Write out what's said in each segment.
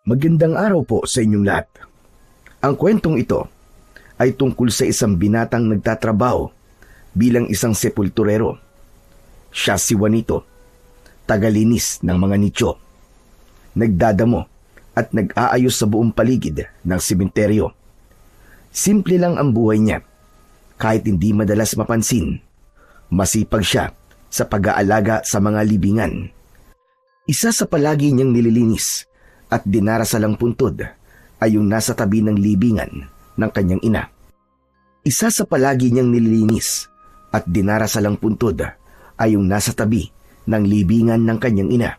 Magandang araw po sa inyong lahat. Ang kwentong ito ay tungkol sa isang binatang nagtatrabaho bilang isang sepulturero. Siya si Juanito, tagalinis ng mga nicho. Nagdadamo at nag-aayos sa buong paligid ng sementeryo. Simple lang ang buhay niya, kahit hindi madalas mapansin. Masipag siya sa pag-aalaga sa mga libingan. Isa sa palagi niyang nililinis at dinarasalang puntod ay yung nasa tabi ng libingan ng kanyang ina. Isa sa palagi niyang nililinis at dinarasalang puntod ay yung nasa tabi ng libingan ng kanyang ina.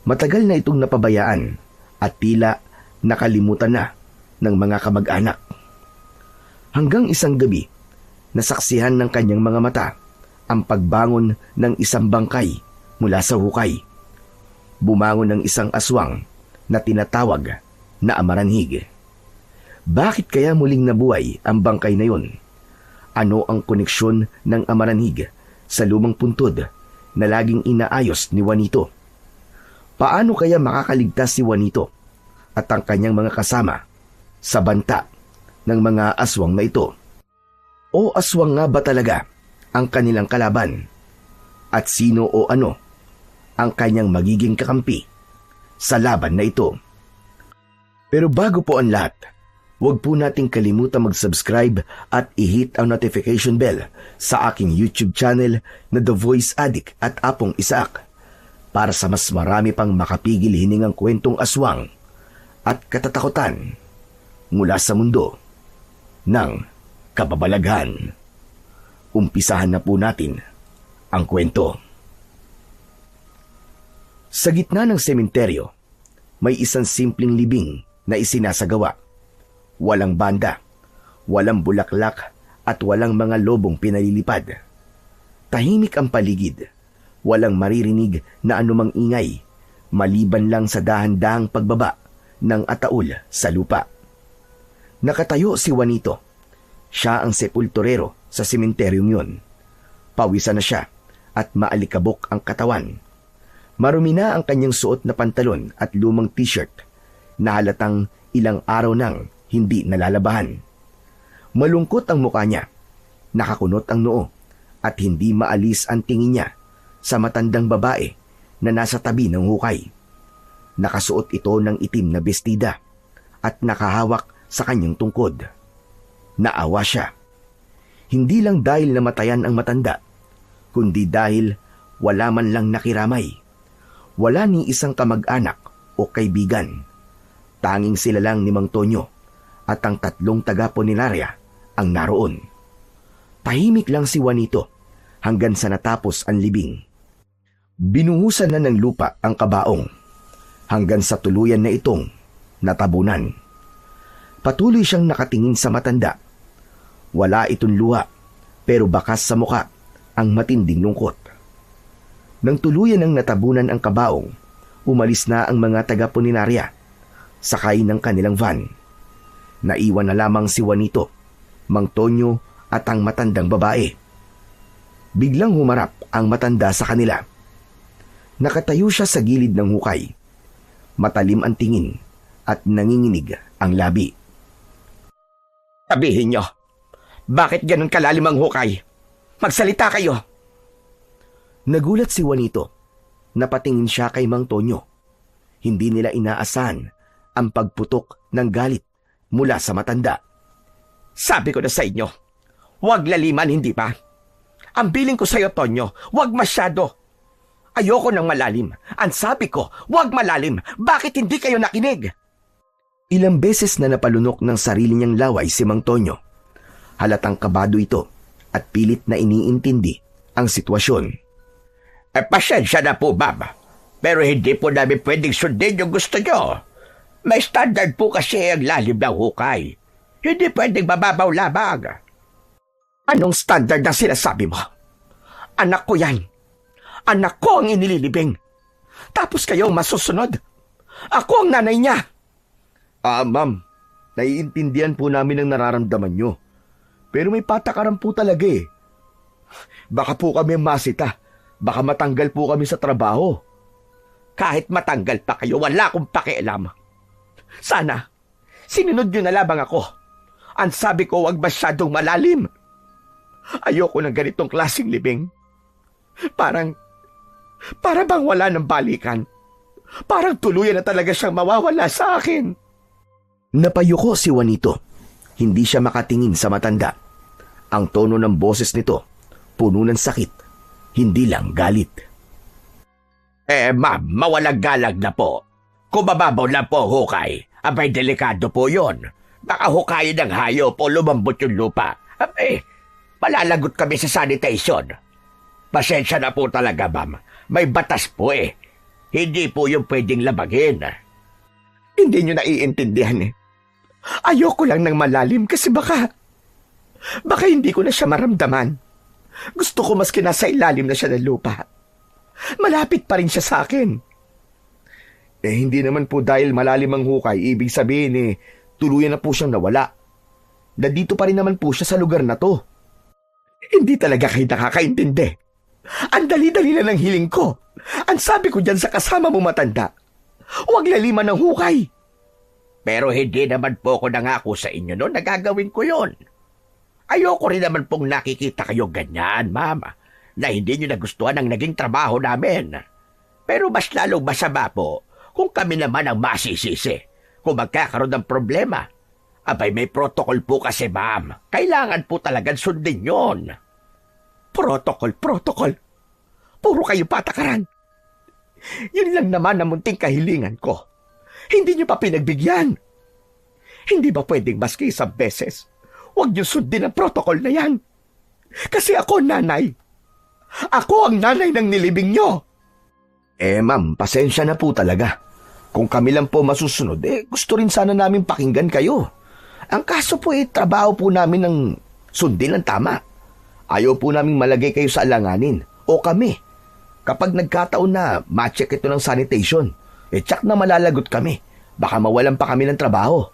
Matagal na itong napabayaan at tila nakalimutan na ng mga kamag-anak. Hanggang isang gabi, nasaksihan ng kanyang mga mata ang pagbangon ng isang bangkay mula sa hukay. Bumangon ng isang aswang na tinatawag na amaranhig. Bakit kaya muling nabuhay ang bangkay na yon? Ano ang koneksyon ng amaranhig sa lumang puntod na laging inaayos ni Juanito? Paano kaya makakaligtas si Juanito at ang kanyang mga kasama sa banta ng mga aswang na ito? O aswang nga ba talaga ang kanilang kalaban? At sino o ano ang kanyang magiging kakampi sa laban na ito? Pero bago po ang lahat, huwag po nating kalimutan mag-subscribe at i-hit ang notification bell sa aking YouTube channel na The Voice Addict at Apong Isaac para sa mas marami pang makapigil hiningang kwentong aswang at katatakutan mula sa mundo ng kababalaghan. Umpisahan na po natin ang kwento. Sa gitna ng sementeryo, may isang simpleng libing na isinasagawa. Walang banda, walang bulaklak at walang mga lobong pinalilipad. Tahimik ang paligid, walang maririnig na anumang ingay, maliban lang sa dahan-dahang pagbaba ng ataul sa lupa. Nakatayo si Juanito. Siya ang sepulturero sa sementeryong yun. Pawisan na siya at maalikabok ang katawan. Marumi na ang kanyang suot na pantalon at lumang t-shirt na halatang ilang araw nang hindi nalalabahan. Malungkot ang mukha niya, nakakunot ang noo at hindi maalis ang tingin niya sa matandang babae na nasa tabi ng hukay. Nakasuot ito ng itim na bestida at nakahawak sa kanyang tungkod. Naawa siya. Hindi lang dahil namatayan ang matanda, kundi dahil wala man lang nakiramay. Wala ni isang kamag-anak o kaibigan. Tanging sila lang ni Mang Tonyo at ang 3 taga-punerarya ang naroon. Tahimik lang si Juanito hanggang sa natapos ang libing. Binuhusan na ng lupa ang kabaong hanggang sa tuluyan na itong natabunan. Patuloy siyang nakatingin sa matanda. Wala itong luha, pero bakas sa muka ang matinding lungkot. Nang tuluyan ng natabunan ang kabaong, umalis na ang mga taga-punerarya, sakay ng kanilang van. Naiwan na lamang si Juanito, Mang Tonyo at ang matandang babae. Biglang humarap ang matanda sa kanila. Nakatayo siya sa gilid ng hukay. Matalim ang tingin at nanginginig ang labi. Sabihin niyo, bakit ganun kalalim ang hukay? Magsalita kayo! Nagulat si Juanito. Napatingin siya kay Mang Tonyo. Hindi nila inaasahan ang pagputok ng galit mula sa matanda. Sabi ko na sa inyo, huwag laliman, hindi ba? Ang biling ko sa'yo, Tonyo, huwag masyado. Ayoko ng malalim. Ang sabi ko, huwag malalim. Bakit hindi kayo nakinig? Ilang beses na napalunok ng sarili niyang laway si Mang Tonyo. Halatang kabado ito at pilit na iniintindi ang sitwasyon. Pasensya na po, Bob. Pero hindi po namin pwedeng sundin yung gusto nyo. May standard po kasi ang lalim ng hukay. Hindi pwedeng mababaw labag. Anong standard na sinasabi mo? Anak ko yan. Anak ko ang inililibing. Tapos kayo masusunod. Ako ang nanay niya. Ma'am, naiintindihan po namin ang nararamdaman nyo. Pero may patakaran po talaga eh. Baka po kami masita. Baka matanggal po kami sa trabaho. Kahit matanggal pa kayo, wala akong pakialam. Sana, sinunod nyo na lamang ako. Ang sabi ko, huwag masyadong malalim. Ayoko ng ganitong klaseng libing. Para bang wala ng balikan. Parang tuluyan na talaga siyang mawawala sa akin. Napayuko si Juanito. Hindi siya makatingin sa matanda. Ang tono ng boses nito, puno ng sakit, hindi lang galit. Ma'am, mawalang galag na po. Kung mababaw na po hukay, abay delikado po yon. Baka hukayin ng hayop o lumambot yung lupa. Malalagot kami sa sanitation. Pasensya na po talaga, ma'am. May batas po eh. Hindi po yung pwedeng labagin. Hindi nyo naiintindihan eh. Ayoko lang ng malalim kasi baka hindi ko na siya maramdaman. Gusto ko maski nasa ilalim na siya ng lupa. Malapit pa rin siya sa akin. Hindi naman po dahil malalim ang hukay, ibig sabihin tuluyan na po siyang nawala. Nandito pa rin naman po siya sa lugar na to. Hindi talaga kayo nakakaintindi. Ang dali-dali na ng hiling ko. Ang sabi ko dyan sa kasama mo matanda, huwag laliman ng hukay. Pero hindi naman po ako nangako sa inyo noon na gagawin ko yon. Ayoko rin naman pong nakikita kayo ganyan, ma'am, na hindi nyo nagustuhan ang naging trabaho namin. Pero mas lalong masama po kung kami naman ang masisisi kung magkakaroon ng problema. Abay, may protocol po kasi, ma'am. Kailangan po talagang sundin yon. Protocol. Puro kayo patakaran. Yun lang naman ang munting kahilingan ko. Hindi niyo pa pinagbigyan. Hindi ba pwedeng maski isang beses? Huwag niyo sundin ang protocol na yan. Kasi ako, nanay. Ako ang nanay ng nilibing niyo. Ma'am, pasensya na po talaga. Kung kami lang po masusunod, gusto rin sana namin pakinggan kayo. Ang kaso po trabaho po namin ng sundin ang tama. Ayaw po namin malagay kayo sa alanganin. O kami. Kapag nagkataon na ma-check ito ng sanitation, tsak na malalagot kami. Baka mawalan pa kami ng trabaho.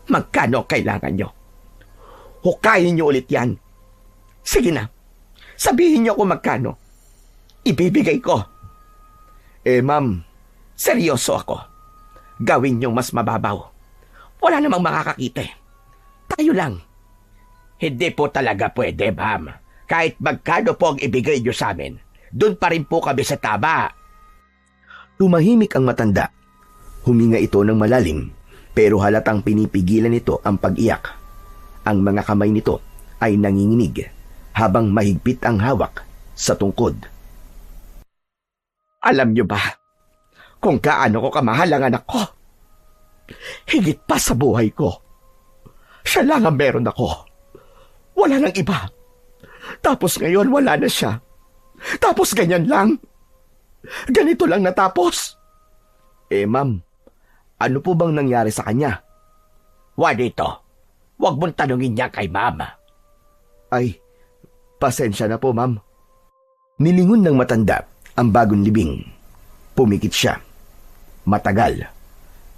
Magkano kailangan nyo? Hukayin nyo ulit yan. Sige na. Sabihin nyo kung magkano. Ibibigay ko. Ma'am, seryoso ako. Gawin nyo mas mababaw. Wala namang makakakita eh. Tayo lang. Hindi po talaga pwede, ma'am. Kahit magkano po ang ibigay nyo sa amin, doon pa rin po kami sa taba. Tumahimik ang matanda. Huminga ito ng malalim, pero halatang pinipigilan nito ang pag-iyak. Ang mga kamay nito ay nanginginig habang mahigpit ang hawak sa tungkod. Alam nyo ba kung gaano ko kamahal ang anak ko? Higit pa sa buhay ko. Siya lang ang meron ako. Wala nang iba. Tapos ngayon wala na siya. Tapos ganyan lang. Ganito lang natapos. Ma'am, ano po bang nangyari sa kanya? Juanito, huwag mong tanungin niya kay mama. Ay, pasensya na po, ma'am. Nilingon ng matanda ang bagong libing. Pumikit siya. Matagal.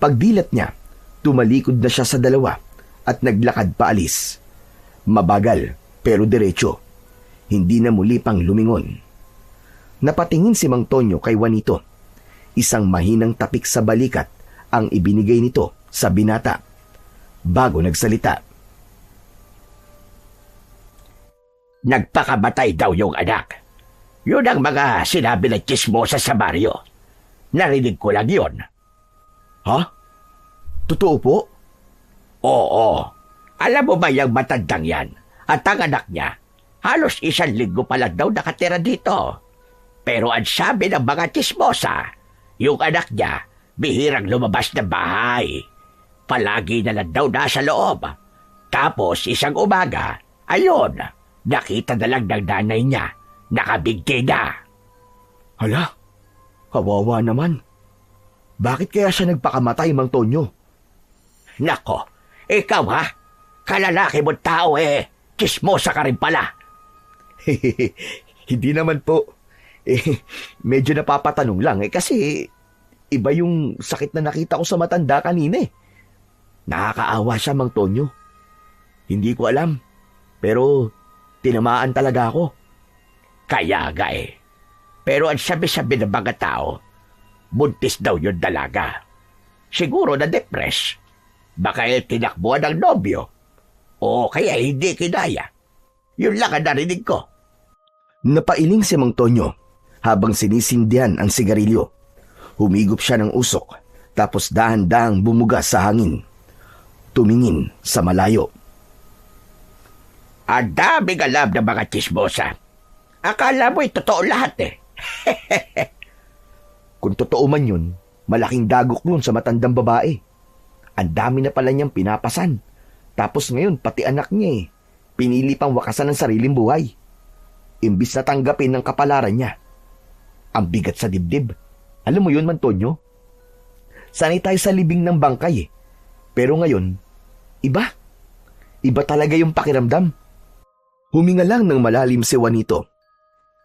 Pagdilat niya, tumalikod na siya sa dalawa at naglakad paalis. Mabagal pero diretso. Hindi na muli pang lumingon. Napatingin si Mang Tonyo kay Juanito. Isang mahinang tapik sa balikat ang ibinigay nito sa binata. Bago nagsalita. Nagpakamatay daw yung anak. Yun ang mga sinabi ng chismosa sa baryo. Narinig ko lang yun. Ha? Totoo po? Oo. Alam mo ba yung matandang yan? At ang anak niya, halos 1 linggo pa lang daw nakatira dito. Pero ang sabi ng mga chismosa, yung anak niya, bihirang lumabas ng bahay. Palagi na lang daw nasa loob. Tapos isang umaga, ayun, nakita na lang ng nanay niya, nakabigti na. Hala, kawawa naman. Bakit kaya siya nagpakamatay, Mang Tonyo? Nako, ikaw ha? Kalalaki mo tao chismosa ka rin pala. Hindi naman po. Medyo napapatanong lang kasi iba yung sakit na nakita ko sa matanda kanina Nakakaawa siya, Mang Tonyo. Hindi ko alam, pero tinamaan talaga ako. Kaya nga Pero ang sabi-sabi ng mga tao, buntis daw yung dalaga. Siguro na-depress. Baka tinakbuhan ng nobyo. O kaya hindi kinaya. Yun lang ang narinig ko. Napailing si Mang Tonyo habang sinisindihan ang sigarilyo. Humigop siya ng usok, tapos dahan-dahang bumuga sa hangin. Tumingin sa malayo. Ang daming alam ng mga chismosa. Akala mo'y totoo lahat eh. Kung totoo man yun, malaking dagok yun sa matandang babae. Ang dami na pala niyang pinapasan. Tapos ngayon, pati anak niya pinili pang wakasan ng sariling buhay. Imbis na tanggapin ng kapalaran niya. Ang bigat sa dibdib. Alam mo yun, Mantonyo? Sanay tayo sa libing ng bangkay Pero ngayon, iba. Iba talaga yung pakiramdam. Huminga lang ng malalim si Juanito.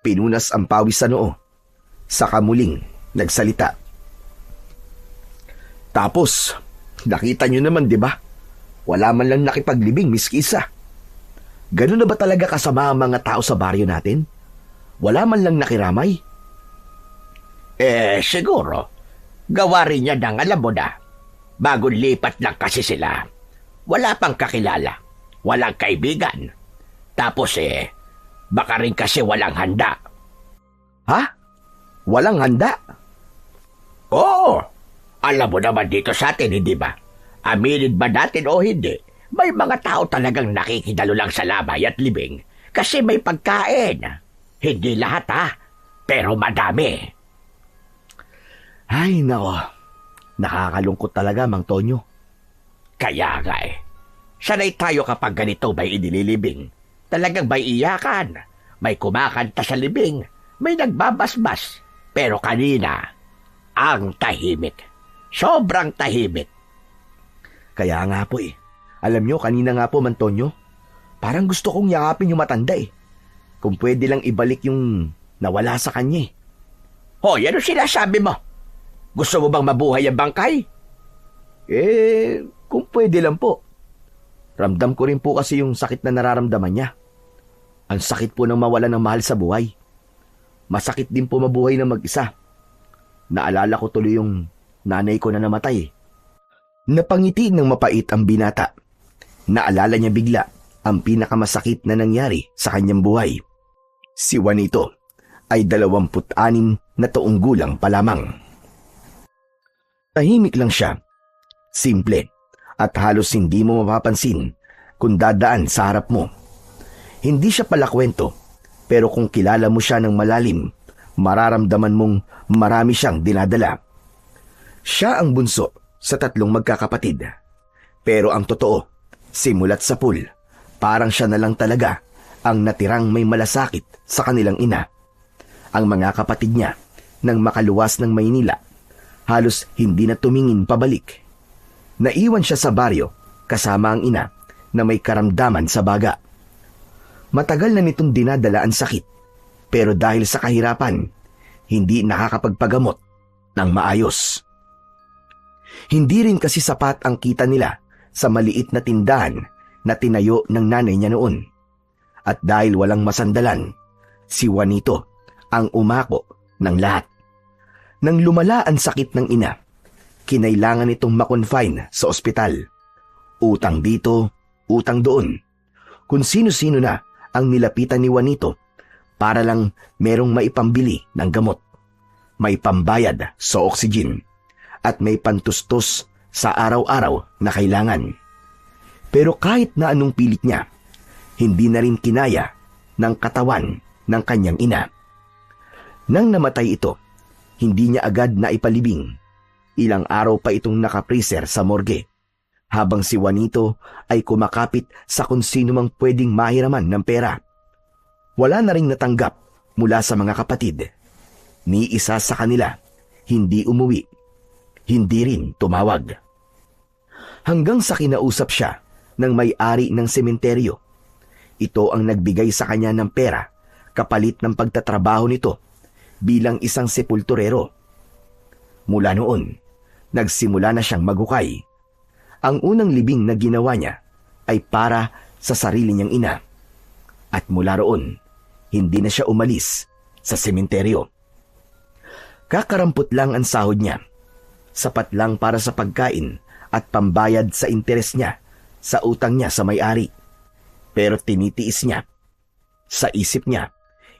Pinunas ang pawis sa noo. Saka muling nagsalita. Tapos, nakita nyo naman, di ba? Wala man lang nakipaglibing, Miss Kisa. Ganun na ba talaga kasama ang mga tao sa baryo natin? Wala man lang nakiramay? Siguro. Gawa rin niya ng alam mo na. Bagong lipat lang kasi sila. Wala pang kakilala. Walang kaibigan. Tapos baka rin kasi walang handa. Ha? Walang handa? Oo. Alam mo naman dito sa atin, hindi ba? Aminin ba natin o hindi? May mga tao talagang nakikidalo lang sa labay at libing kasi may pagkain. Hindi lahat pero madami. Ay, nako. Nakakalungkot talaga, Mang Tonyo. Kaya nga sanay tayo kapag ganito may inililibing. Talagang may iyakan. May kumakanta sa libing. May nagbabasbas. Pero kanina, ang tahimik. Sobrang tahimik. Kaya nga po Alam nyo, kanina nga po, Mang Tonyo, parang gusto kong yakapin yung matanda Kung pwede lang ibalik yung nawala sa kanya Hoy, ano sinasabi mo? Gusto mo bang mabuhay ang bangkay? Kung pwede lang po. Ramdam ko rin po kasi yung sakit na nararamdaman niya. Ang sakit po ng mawala ng mahal sa buhay. Masakit din po mabuhay na mag-isa. Naalala ko tuloy yung nanay ko na namatay. Napangiti ng mapait ang binata. Naalala niya bigla ang pinakamasakit na nangyari sa kanyang buhay. Si Juanito ay 26 na taong gulang pa lamang. Tahimik lang siya. Simple at halos hindi mo mapapansin kung dadaan sa harap mo. Hindi siya pala kwento, pero kung kilala mo siya ng malalim, mararamdaman mong marami siyang dinadala. Siya ang bunso sa 3 magkakapatid. Pero ang totoo, simulat sa pool, parang siya na lang talaga ang natirang may malasakit sa kanilang ina. Ang mga kapatid niya, nang makaluwas ng Maynila, halos hindi na tumingin pabalik. Naiwan siya sa baryo kasama ang ina na may karamdaman sa baga. Matagal na nitong dinadala ang sakit, pero dahil sa kahirapan, hindi nakakapagpagamot ng maayos. Hindi rin kasi sapat ang kita nila sa maliit na tindahan na tinayo ng nanay niya noon. At dahil walang masandalan, si Juanito ang umako ng lahat. Nang lumala ang sakit ng ina, kinailangan itong makonfine sa ospital. Utang dito, utang doon. Kung sino-sino na ang nilapitan ni Juanito para lang merong maipambili ng gamot. May pambayad sa oxygen at may pantustos sa araw-araw na kailangan. Pero kahit na anong pilit niya, hindi na rin kinaya ng katawan ng kanyang ina. Nang namatay ito, hindi niya agad na ipalibing. Ilang araw pa itong nakapreser sa morgue, habang si Juanito ay kumakapit sa kung sino mang pwedeng mahiraman ng pera. Wala na ring natanggap mula sa mga kapatid. Ni isa sa kanila, hindi umuwi. Hindi rin tumawag. Hanggang sa kinausap siya ng may-ari ng sementeryo. Ito ang nagbigay sa kanya ng pera kapalit ng pagtatrabaho nito bilang isang sepulturero. Mula noon, nagsimula na siyang maghukay. Ang unang libing na ginawa niya ay para sa sarili niyang ina. At mula roon, hindi na siya umalis sa sementeryo. Kakarampot lang ang sahod niya. sapat lang para sa pagkain at pambayad sa interes niya sa utang niya sa may-ari. Pero tinitiis niya. Sa isip niya,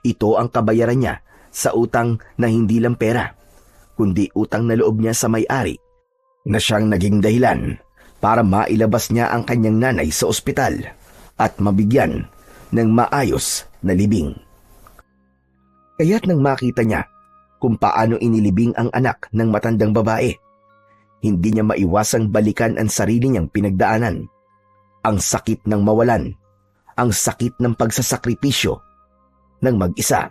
ito ang kabayaran niya sa utang na hindi lang pera, kundi utang na loob niya sa may-ari na siyang naging dahilan para mailabas niya ang kanyang nanay sa ospital at mabigyan ng maayos na libing. Kaya't nang makita niya kung paano inilibing ang anak ng matandang babae, hindi niya maiwasang balikan ang sarili niyang pinagdaanan. Ang sakit ng mawalan, ang sakit ng pagsasakripisyo ng mag-isa.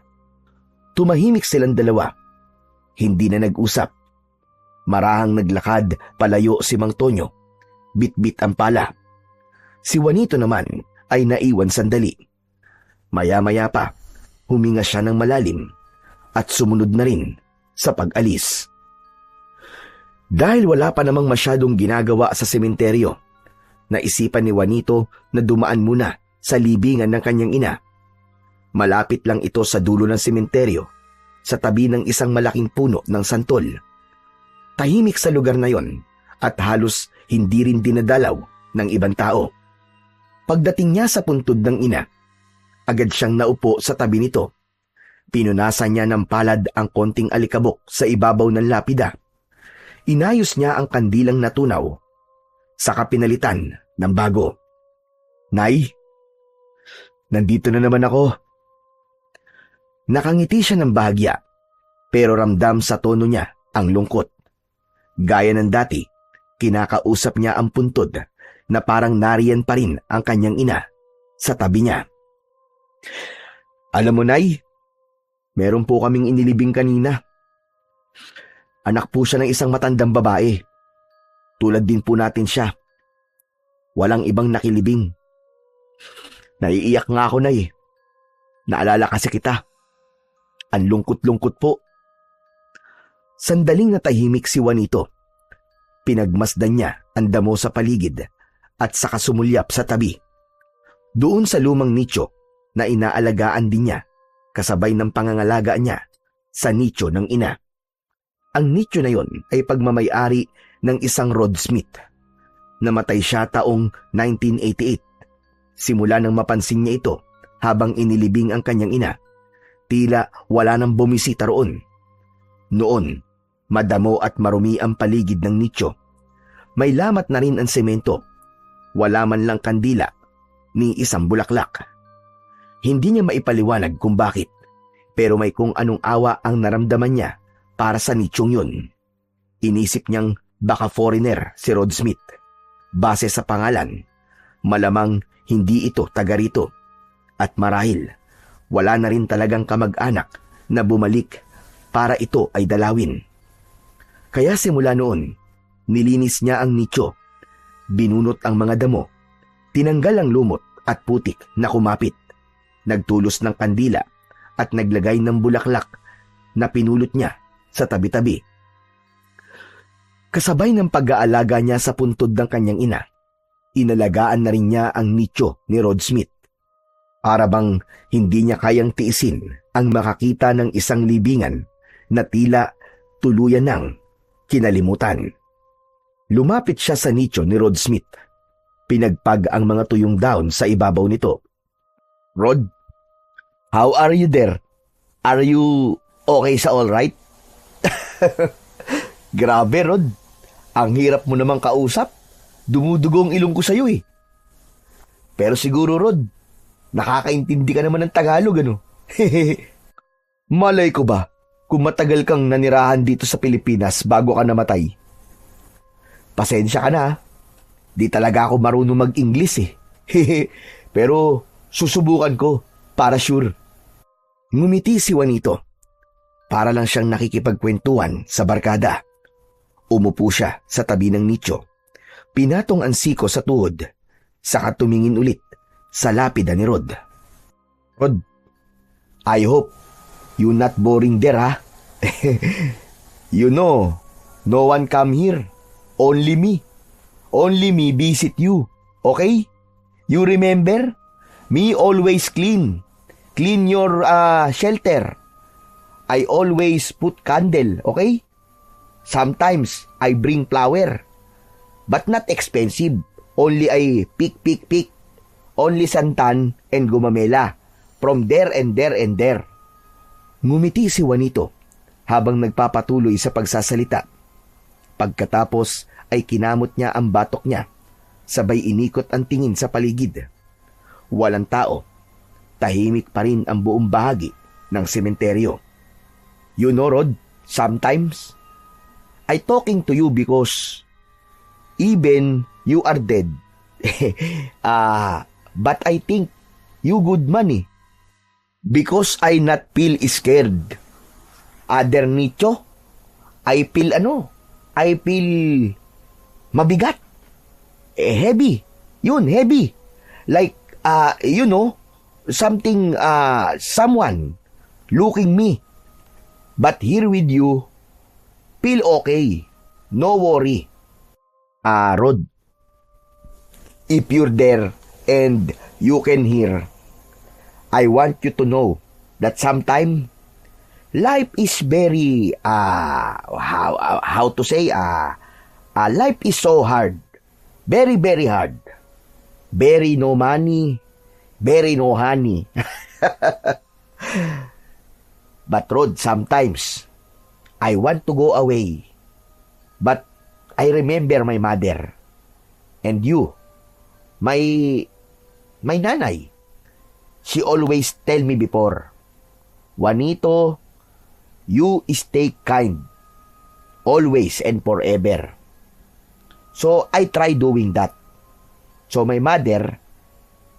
Tumahimik silang dalawa. Hindi na nag-usap. Marahang naglakad palayo si Mang Tonyo. Bit-bit ang pala. Si Juanito naman ay naiwan sandali. Maya-maya pa, huminga siya ng malalim at sumunod na rin sa pag-alis. Dahil wala pa namang masyadong ginagawa sa sementeryo, naisipan ni Juanito na dumaan muna sa libingan ng kanyang ina. Malapit lang ito sa dulo ng sementeryo, sa tabi ng isang malaking puno ng santol. Tahimik sa lugar na yon at halos hindi rin dinadalaw ng ibang tao. Pagdating niya sa puntod ng ina, agad siyang naupo sa tabi nito. Pinunasan niya ng palad ang konting alikabok sa ibabaw ng lapida. Inayos niya ang kandilang natunaw, saka pinalitan ng bago. "Nay, nandito na naman ako." Nakangiti siya ng bahagya, pero ramdam sa tono niya ang lungkot. Gaya ng dati, kinakausap niya ang puntod na parang nariyan pa rin ang kanyang ina sa tabi niya. "Alam mo, Nay, meron po kaming inilibing kanina. Anak po siya ng isang matandang babae. Tulad din po natin siya. Walang ibang nakilibing. Naiiyak nga ako, Nay. Naalala kasi kita. Ang lungkot-lungkot po." Sandaling natahimik si Juanito. Pinagmasdan niya ang damo sa paligid at saka sumulyap sa tabi. Doon sa lumang nicho na inaalagaan din niya, kasabay ng pangangalaga niya sa nicho ng ina. Ang nicho na yon ay pagmamay-ari ng isang Rod Smith. Namatay siya taong 1988. Simula nang mapansin niya ito habang inilibing ang kanyang ina, tila wala nang bumisita roon. Noon, madamo at marumi ang paligid ng nicho. May lamat na rin ang semento. Wala man lang kandila ni isang bulaklak. Hindi niya maipaliwanag kung bakit, pero may kung anong awa ang naramdaman niya para sa nichong yun. Inisip niyang baka foreigner si Rod Smith. Base sa pangalan, malamang hindi ito taga rito. At marahil, wala na rin talagang kamag-anak na bumalik para ito ay dalawin. Kaya simula noon, nilinis niya ang nicho, binunot ang mga damo, tinanggal ang lumot at putik na kumapit, nagtulos ng kandila at naglagay ng bulaklak na pinulot niya sa tabi-tabi. Kasabay ng pag-aalaga niya sa puntod ng kanyang ina, inalagaan na rin niya ang nicho ni Rod Smith. Para bang hindi niya kayang tiisin ang makakita ng isang libingan na tila tuluyan ng kinalimutan. Lumapit siya sa nicho ni Rod Smith. Pinagpag ang mga tuyong daon sa ibabaw nito. "Rod, how are you there? Are you okay sa all right?" "Grabe, Rod. Ang hirap mo namang kausap. Dumudugong ilong ko sa'yo eh. Pero siguro, Rod, nakakaintindi ka naman ng Tagalog, ano?" "Malay ko ba kung matagal kang nanirahan dito sa Pilipinas bago ka namatay? Pasensya ka na, di talaga ako marunong mag-English eh. Pero susubukan ko, para sure." Ngumiti si Juanito. Para lang siyang nakikipagkwentuhan sa barkada. Umupo siya sa tabi ng nicho. Pinatong ang siko sa tuhod, saka tumingin ulit sa lapida ni Rod. "Rod, I hope you're not boring there, ha? You know, no one come here. Only me. Only me visit you. Okay? You remember? Me always clean. Clean your shelter. I always put candle, okay? Sometimes I bring flower, but not expensive. Only I pick. Only santan and gumamela. From there and there and there. Ngumiti si Juanito habang nagpapatuloy sa pagsasalita. Pagkatapos ay kinamot niya ang batok niya. Sabay inikot ang tingin sa paligid. Walang tao. Tahimik pa rin ang buong bahagi ng sementeryo. You know, Rod, sometimes I talking to you because even you are dead. But I think you good money. Because I not feel scared. Other nicho, I feel mabigat. Heavy. Yun, heavy. Like, something, someone looking me. But here with you, feel okay. No worry. Rod, if you're there and you can hear, I want you to know that sometime life is very how to say life is so hard. Very, very hard. Very no money, very no honey. But Rod, sometimes I want to go away. But I remember my mother and you, my nanay. She always tell me before, Juanito, you stay kind, always and forever. So I try doing that. So my mother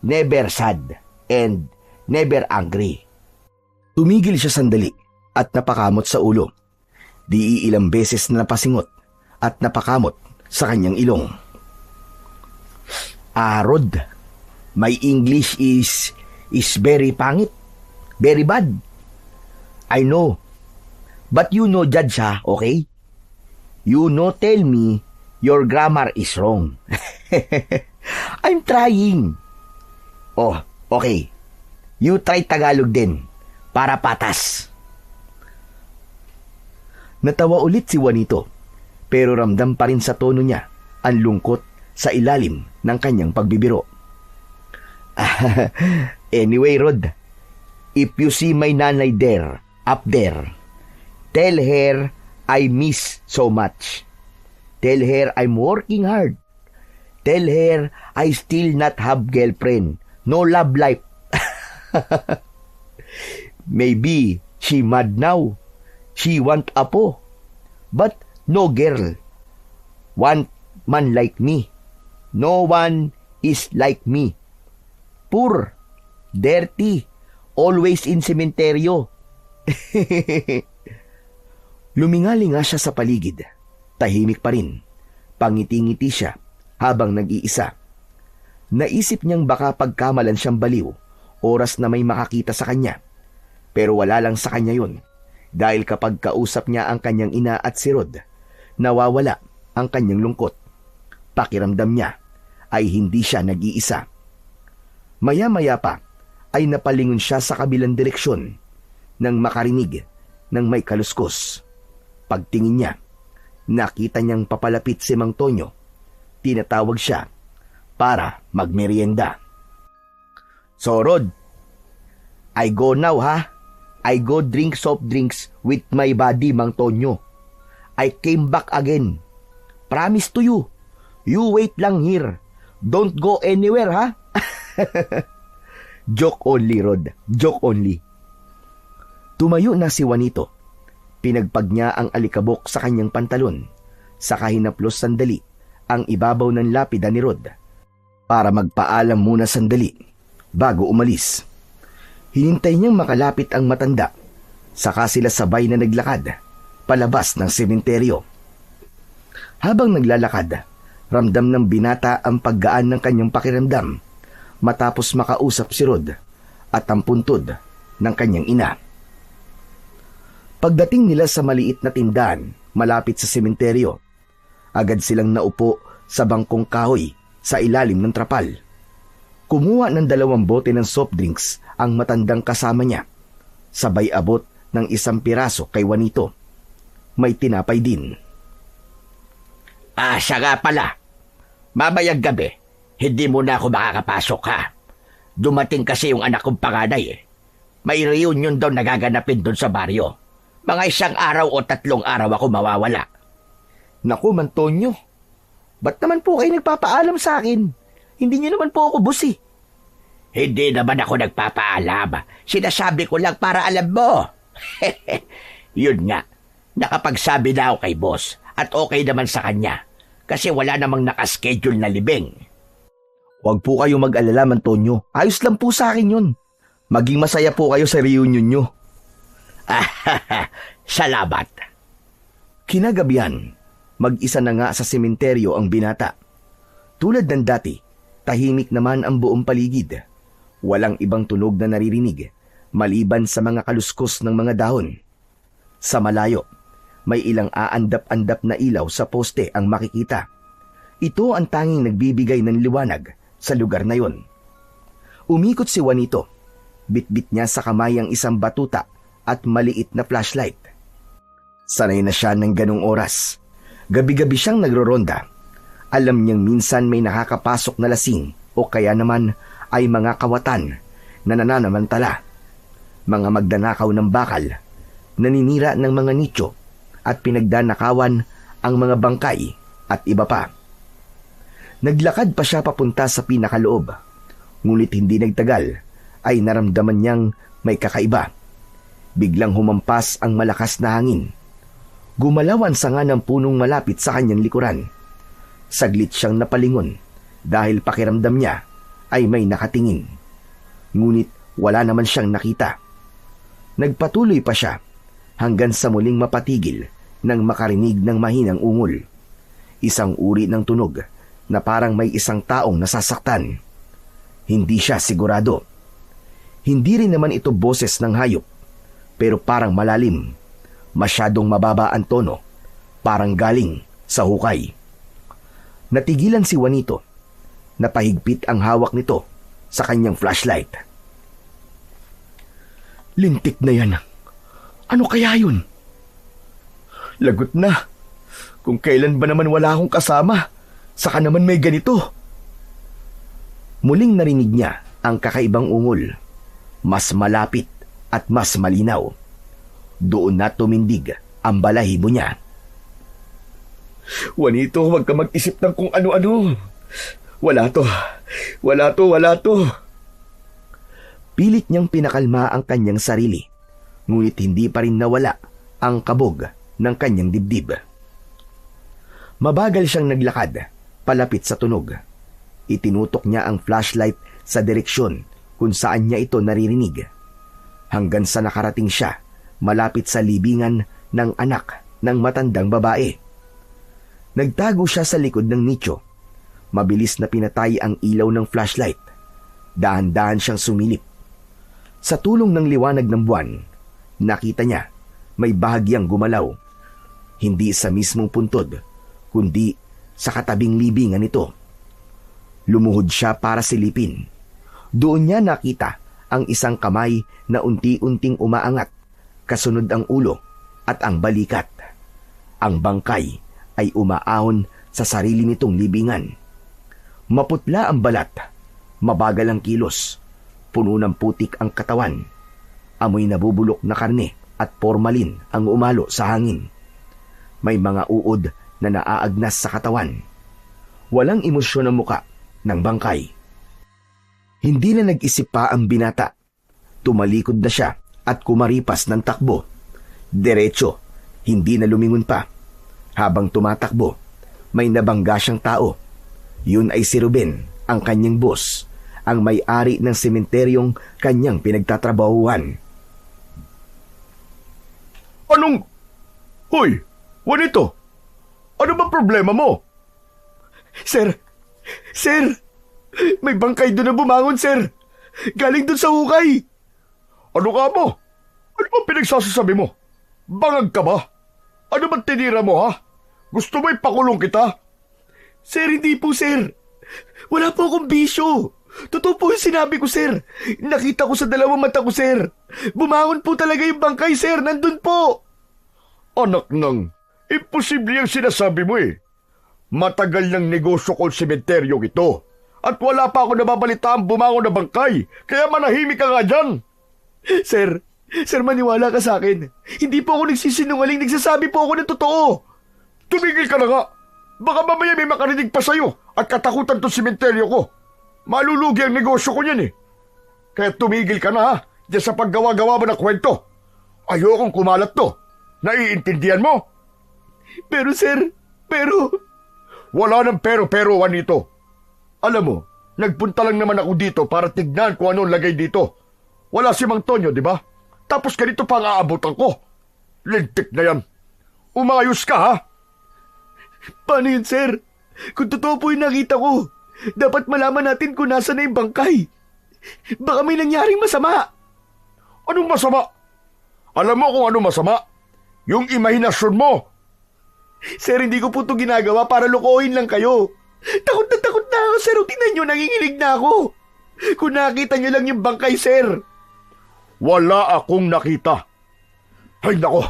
never sad and never angry. Tumigil siya sandali at napakamot sa ulo. Di ilang beses na napasingot at napakamot sa kanyang ilong. Rod, my English is very pangit. Very bad. I know. But you know, Judge, okay? You know, tell me your grammar is wrong. I'm trying. Oh, okay. You try Tagalog din para patas. Natawa ulit si Juanito, pero ramdam pa rin sa tono niya ang lungkot sa ilalim ng kanyang pagbibiro. Anyway, Rod, if you see my nanay there, up there, tell her I miss so much. Tell her I'm working hard. Tell her I still not have girlfriend. No love life. Maybe she mad now. She want apo. But no girl. Want man like me. No one is like me. Poor. Dirty. Always in sementeryo. Lumingali nga siya sa paligid. Tahimik pa rin. Pangiti-ngiti siya habang nag-iisa. Naisip niyang baka pagkamalan siyang baliw, oras na may makakita sa kanya. Pero wala lang sa kanya yun, dahil kapag kausap niya ang kanyang ina at si Rod, nawawala ang kanyang lungkot. Pakiramdam niya ay hindi siya nag-iisa. Maya-maya pa ay napalingon siya sa kabilang direksyon nang makarinig ng may kaluskos. Pagtingin niya, nakita niyang papalapit si Mang Tonyo. Tinatawag siya para magmerienda. So Rod, I go now ha. I go drink soft drinks with my buddy Mang Tonyo. I came back again. Promise to you. You wait lang here. Don't go anywhere ha. Joke only, Rod. Joke only. Tumayo na si Juanito. Pinagpag niya ang alikabok sa kanyang pantalon. Saka hinaplos sandali ang ibabaw ng lapida ni Rod para magpaalam muna sandali bago umalis. Hinintay niyang makalapit ang matanda. Saka sila sabay na naglakad palabas ng sementeryo. Habang naglalakad, ramdam ng binata ang paggaan ng kanyang pakiramdam matapos makausap si Rod at ang puntod ng kanyang ina. Pagdating nila sa maliit na tindahan malapit sa sementeryo, agad silang naupo sa bangkong kahoy sa ilalim ng trapal. Kumuha ng 2 bote ng soft drinks ang matandang kasama niya. Sabay abot ng 1 piraso kay Juanito. May tinapay din. Siya nga pala. Mamayang gabi, hindi mo na ako makakapasok ha. Dumating kasi yung anak kong panganay eh. May reunion daw nagaganapin doon sa baryo. Mga 1 araw o 3 araw ako mawawala. Naku, Mantonyo. Ba't naman po kayo nagpapaalam sa akin? Hindi niyo naman po ako boss eh. Hindi naman ako nagpapaalam. Sinasabi ko lang para alam mo. Yun nga, nakapagsabi na ako kay boss at okay naman sa kanya kasi wala namang nakaschedule na libing. Huwag po kayo mag-alala, Mantonyo. Ayos lang po sa akin yun. Maging masaya po kayo sa reunion nyo. Salamat. Kinagabihan, mag-isa na nga sa sementeryo ang binata. Tulad ng dati, tahimik naman ang buong paligid. Walang ibang tunog na naririnig, maliban sa mga kaluskos ng mga dahon. Sa malayo, may ilang aandap-andap na ilaw sa poste ang makikita. Ito ang tanging nagbibigay ng liwanag sa lugar na yon. Umikot si Juanito. Bitbit niya sa kamay ang isang batuta at maliit na flashlight. Sanay na siya ng ganong oras. Gabi-gabi siyang nagroronda. Alam niyang minsan may nakakapasok na lasing o kaya naman ay mga kawatan na nananamantala. Mga magdanakaw ng bakal, naninira ng mga nicho at pinagdanakawan ang mga bangkay at iba pa. Naglakad pa siya papunta sa pinakaloob. Ngunit hindi nagtagal ay naramdaman niyang may kakaiba. Biglang humampas ang malakas na hangin. Gumalaw ang sanga ng punong malapit sa kanyang likuran. Saglit siyang napalingon dahil pakiramdam niya ay may nakatingin. Ngunit wala naman siyang nakita. Nagpatuloy pa siya hanggang sa muling mapatigil nang makarinig ng mahinang ungol. Isang uri ng tunog na parang may isang taong nasasaktan. Hindi siya sigurado. Hindi rin naman ito boses ng hayop, pero parang malalim. Masyadong mababa ang tono, parang galing sa hukay. Natigilan si Juanito. Napahigpit ang hawak nito sa kanyang flashlight. Lintik na yan. Ano kaya yun? Lagot na. Kung kailan ba naman wala akong kasama, saka naman may ganito. Muling narinig niya ang kakaibang ungol. Mas malapit at mas malinaw. Doon na tumindig ang balahibo niya. Juanito, huwag ka mag-isip ng kung ano-ano. Wala to. Wala to, wala to. Pilit niyang pinakalma ang kanyang sarili. Ngunit hindi pa rin nawala ang kabog ng kanyang dibdib. Mabagal siyang naglakad, palapit sa tunog. Itinutok niya ang flashlight sa direksyon kung saan niya ito naririnig. Hanggang sa nakarating siya, malapit sa libingan ng anak ng matandang babae. Nagtago siya sa likod ng nicho. Mabilis na pinatay ang ilaw ng flashlight. Dahan-dahan siyang sumilip. Sa tulong ng liwanag ng buwan, nakita niya may bahagyang gumalaw. Hindi sa mismong puntod, kundi sa katabing libingan nito. Lumuhod siya para silipin. Doon niya nakita ang isang kamay na unti-unting umaangat, kasunod ang ulo at ang balikat. Ang bangkay ay umaahon sa sarili nitong libingan. Maputla ang balat, mabagal ang kilos, puno ng putik ang katawan. Amoy nabubulok na karne at formalin ang umalo sa hangin. May mga uod na naaagnas sa katawan. Walang emosyon ang muka ng bangkay. Hindi na nag-isip pa ang binata. Tumalikod na siya at kumaripas ng takbo. Diretso, hindi na lumingon pa. Habang tumatakbo, may nabangga siyang tao. Yun ay si Ruben, ang kanyang boss, ang may-ari ng sementeryong kanyang pinagtatrabahuhan. Anong? Hoy, Juanito! Ano ba problema mo? Sir! May bangkay doon na bumangon, sir! Galing doon sa hukay! Ano ka mo? Ano ba pinagsasasabi mo? Bangag ka ba? Ano ba tinira mo, ha? Gusto mo ipakulong kita? Sir, hindi po, sir. Wala po akong bisyo. Totoo po yung sinabi ko, sir. Nakita ko sa dalawang mata ko, sir. Bumangon po talaga yung bangkay, sir. Nandun po. Anak nang, imposible yung sinasabi mo eh. Matagal ng negosyo ko sa sementeryo ito. At wala pa ako nababalitaan bumangon na bangkay. Kaya manahimik ka nga dyan. Sir, maniwala ka sa akin. Hindi po ako nagsisinungaling, nagsasabi po ako ng totoo. Tumigil ka na nga. Baka mamaya may makarinig pa sa'yo at katakutan to sementeryo ko. Malulugi ang negosyo ko niyan eh. Kaya tumigil ka na ha, diyan sa paggawa-gawa mo ng kwento. Ayokong kumalat to. Naiintindihan mo? Pero sir, Wala ng pero-pero, Juanito. Alam mo, nagpunta lang naman ako dito para tignan kung anong lagay dito. Wala si Mang Tonyo, di ba? Tapos ganito pa ang aabutan ko. Lintik na yan. Umayos ka ha? Paano yun, sir? Kung totoo po yung nakita ko, dapat malaman natin kung nasa na yung bangkay. Baka may nangyaring masama. Anong masama? Alam mo kung anong masama? Yung imahinasyon mo. Sir, hindi ko po ito ginagawa para lokohin lang kayo. Takot na ako, sir. Tingnan nyo, nanginginig na ako. Kung nakita nyo lang yung bangkay, sir. Wala akong nakita. Ay nako,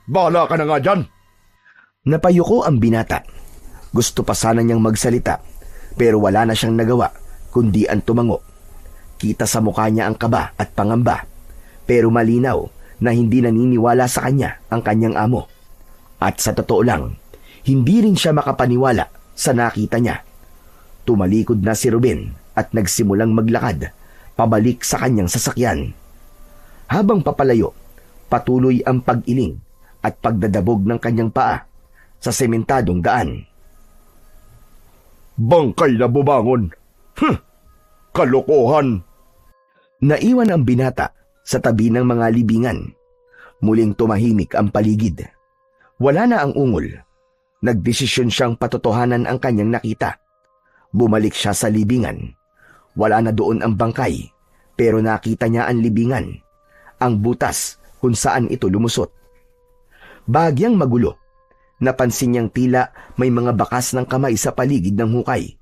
bahala ka na nga dyan. Napayuko ang binata. Gusto pa sana niyang magsalita, pero wala na siyang nagawa, kundi ang tumango. Kita sa mukha niya ang kaba at pangamba, pero malinaw na hindi naniniwala sa kanya ang kanyang amo. At sa totoo lang, hindi rin siya makapaniwala sa nakita niya. Tumalikod na si Ruben at nagsimulang maglakad pabalik sa kanyang sasakyan. Habang papalayo, patuloy ang pag-iling at pagdadabog ng kanyang paa sa sementadong daan. Bangkay na bumangon. Kalokohan. Naiwan ang binata sa tabi ng mga libingan. Muling tumahimik ang paligid. Wala na ang ungol. Nagdesisyon siyang patotohanan ang kanyang nakita. Bumalik siya sa libingan. Wala na doon ang bangkay, pero nakita niya ang libingan, ang butas kung saan ito lumusot. Bahagyang magulo. Napansin niyang tila may mga bakas ng kamay sa paligid ng hukay.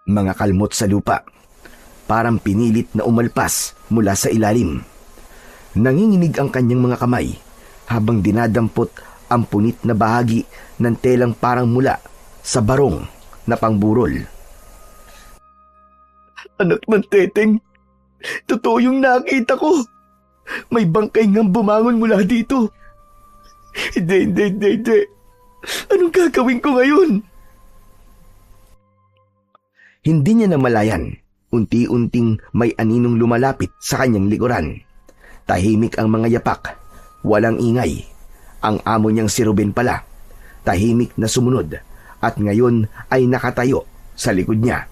Mga kalmot sa lupa. Parang pinilit na umalpas mula sa ilalim. Nanginginig ang kanyang mga kamay habang dinadampot ang punit na bahagi ng telang parang mula sa barong na pangburol. Anak ng teteng, totoo yung nakita ko. May bangkay ngang bumangon mula dito. Hindi. Anong gagawin ko ngayon? Hindi niya namalayan. Unti-unting may aninong lumalapit sa kanyang likuran. Tahimik ang mga yapak. Walang ingay. Ang amo niyang si Ruben pala. Tahimik na sumunod at ngayon ay nakatayo sa likod niya.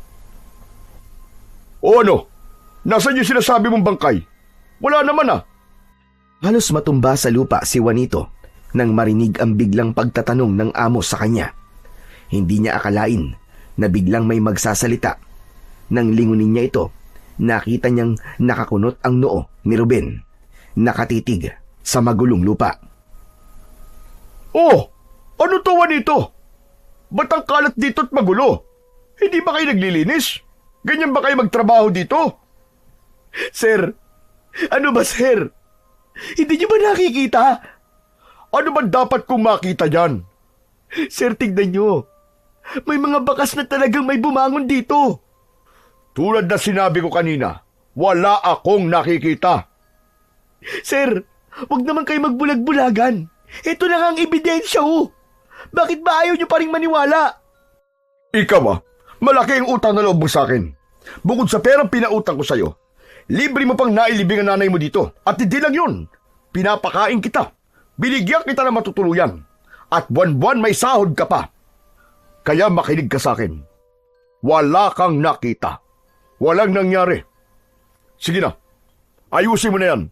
O ano? Nasaan yung sinasabi mong bangkay? Wala naman ah. Halos matumba sa lupa si Juanito nang marinig ang biglang pagtatanong ng amo sa kanya. Hindi niya akalain na biglang may magsasalita. Nang lingunin niya ito, nakita niyang nakakunot ang noo ni Ruben. Nakatitig sa magulong lupa. Oh! Ano to, Juanito? Ba't ang kalat dito at magulo? Hindi ba kayo naglilinis? Ganyan ba kayo magtrabaho dito? Sir, ano ba sir? Hindi niyo ba nakikita? Ano ba dapat kong makita dyan? Sir, tignan niyo. May mga bakas na talagang may bumangon dito. Tulad na sinabi ko kanina, wala akong nakikita. Sir, wag naman kayo magbulag-bulagan. Ito na nga ang ebidensya ho. Bakit ba ayaw niyo pa rin maniwala? Ikaw malaki ang utang na loob mo sa akin. Bukod sa perang pinautang ko sa'yo, libre mo pang nailibing ang nanay mo dito. At hindi lang yun, pinapakain kita. Binigyan kita ng matutuluyan. At buwan-buwan may sahod ka pa. Kaya makinig ka sa akin. Wala kang nakita. Walang nangyari. Sige na, ayusin mo na yan.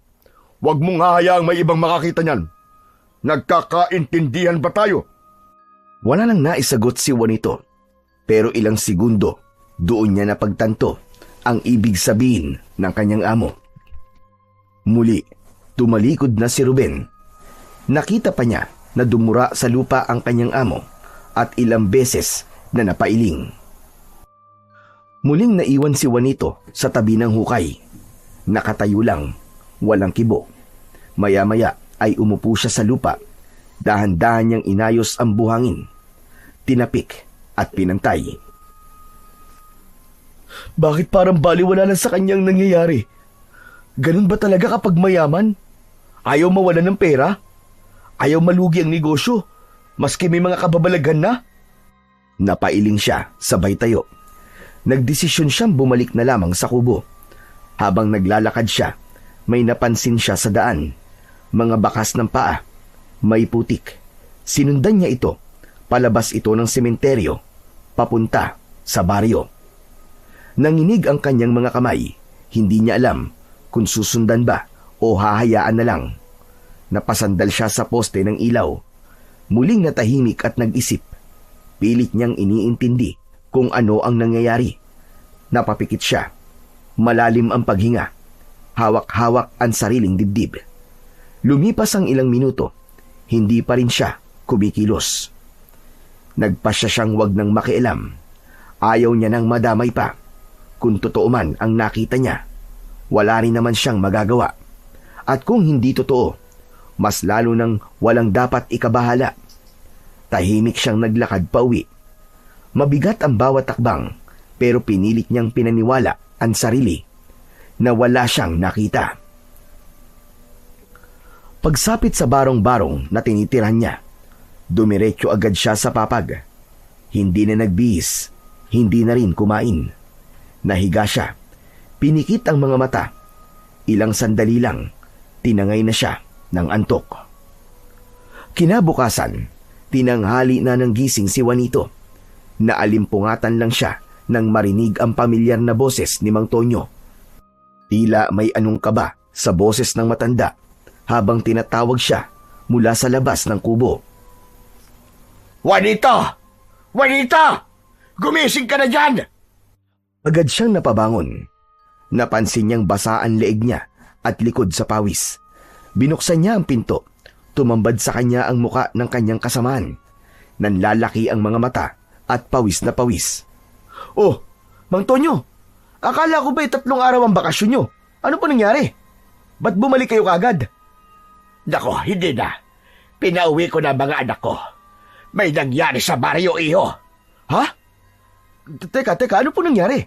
Huwag mong hahayaang may ibang makakita niyan. Nagkakaintindihan ba tayo? Wala nang naisagot si Juanito. Pero ilang segundo, doon niya napagtanto ang ibig sabihin ng kanyang amo. Muli, tumalikod na si Ruben. Nakita pa niya na dumura sa lupa ang kanyang amo at ilang beses na napailing. Muling naiwan si Juanito sa tabi ng hukay. Nakatayo lang, walang kibo. Maya-maya ay umupo siya sa lupa. Dahan-dahan niyang inayos ang buhangin. Tinapik at pinantay. Bakit parang baliwala lang sa kanyang nangyayari? Ganun ba talaga kapag mayaman? Ayaw mawalan ng pera? Ayaw malugi ang negosyo, maski may mga kababalaghan na? Napailing siya, sabay tayo. Nagdesisyon siyang bumalik na lamang sa kubo. Habang naglalakad siya, may napansin siya sa daan. Mga bakas ng paa, may putik. Sinundan niya ito, palabas ito ng sementeryo, papunta sa baryo. Nanginig ang kanyang mga kamay, hindi niya alam kung susundan ba o hahayaan na lang. Napasandal siya sa poste ng ilaw. Muling natahimik at nag-isip. Pilit niyang iniintindi kung ano ang nangyayari. Napapikit siya. Malalim ang paghinga. Hawak-hawak ang sariling dibdib. Lumipas ang ilang minuto. Hindi pa rin siya kumikilos. Nagpasya siyang wag nang makialam. Ayaw niya nang madamay pa. Kung totoo man ang nakita niya, wala rin naman siyang magagawa. At kung hindi totoo, mas lalo nang walang dapat ikabahala. Tahimik siyang naglakad pauwi. Mabigat ang bawat takbang, pero pinilit niyang pinaniwala ang sarili na wala siyang nakita. Pagsapit sa barong-barong na tinitiran niya, dumiretso agad siya sa papag. Hindi na nagbihis, hindi na rin kumain. Nahiga siya, pinikit ang mga mata. Ilang sandali lang, tinangay na siya ng antok. Kinabukasan, tinanghali na ng gising si Juanito. Naalimpungatan lang siya nang marinig ang pamilyar na boses ni Mang Tonyo. Tila may anong kaba sa boses ng matanda habang tinatawag siya mula sa labas ng kubo. Juanito! Juanito! Gumising ka na dyan! Agad siyang napabangon. Napansin niyang basa ang leeg niya at likod sa pawis. Binuksan niya ang pinto. Tumambad sa kanya ang muka ng kanyang kasamaan. Nanlalaki ang mga mata at pawis na pawis. Oh, Mang Tonyo, akala ko ba'y 3 araw ang bakasyon niyo? Ano po nangyari? Ba't bumalik kayo kagad? Nako, hindi na. Pinauwi ko na mga anak ko. May nangyari sa baryo, iho. Ha? Teka, ano po nangyari?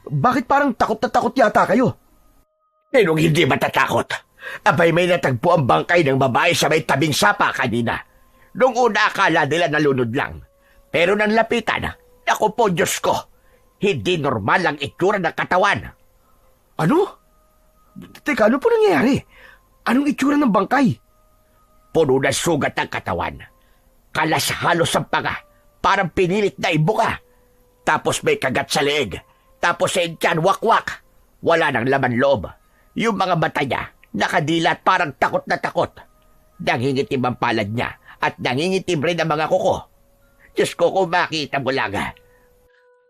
Bakit parang takot na takot yata kayo? Sinong hindi matatakot? Abay may natagpo ang bangkay ng babae sa may tabing sapa kanina. Noong una akala nila nalunod lang. Pero nang lapitan, ako po Diyos ko, hindi normal ang itsura ng katawan. Ano? Teka, ano po nangyayari? Anong itsura ng bangkay? Puno na sugat ang katawan. Kalas halos ang panga, parang pinilit na ibuka. Tapos may kagat sa leeg. Tapos sa tiyan, wakwak. Wala nang laman loob. Yung mga mata niya, nakadilat parang takot na takot. Nangingitim ang palad niya at nangingitim rin ang mga kuko. Diyos ko kung makita mo lang.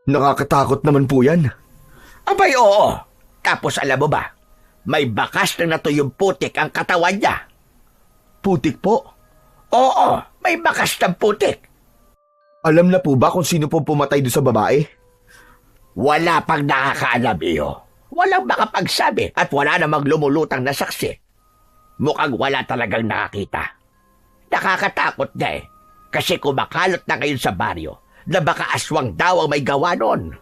Nakakatakot naman po yan. Abay oo. Tapos alam mo ba, may bakas na natuyong putik ang katawan niya. Putik po? Oo, may bakas ng putik. Alam na po ba kung sino po pumatay doon sa babae? Wala pang nakakaalam iyo. Walang makapagsabi at wala namang lumulutang na saksi. Mukhang wala talagang nakakita. Nakakatakot na eh. Kasi kumakalot na ngayon sa baryo na baka aswang daw ang may gawa nun.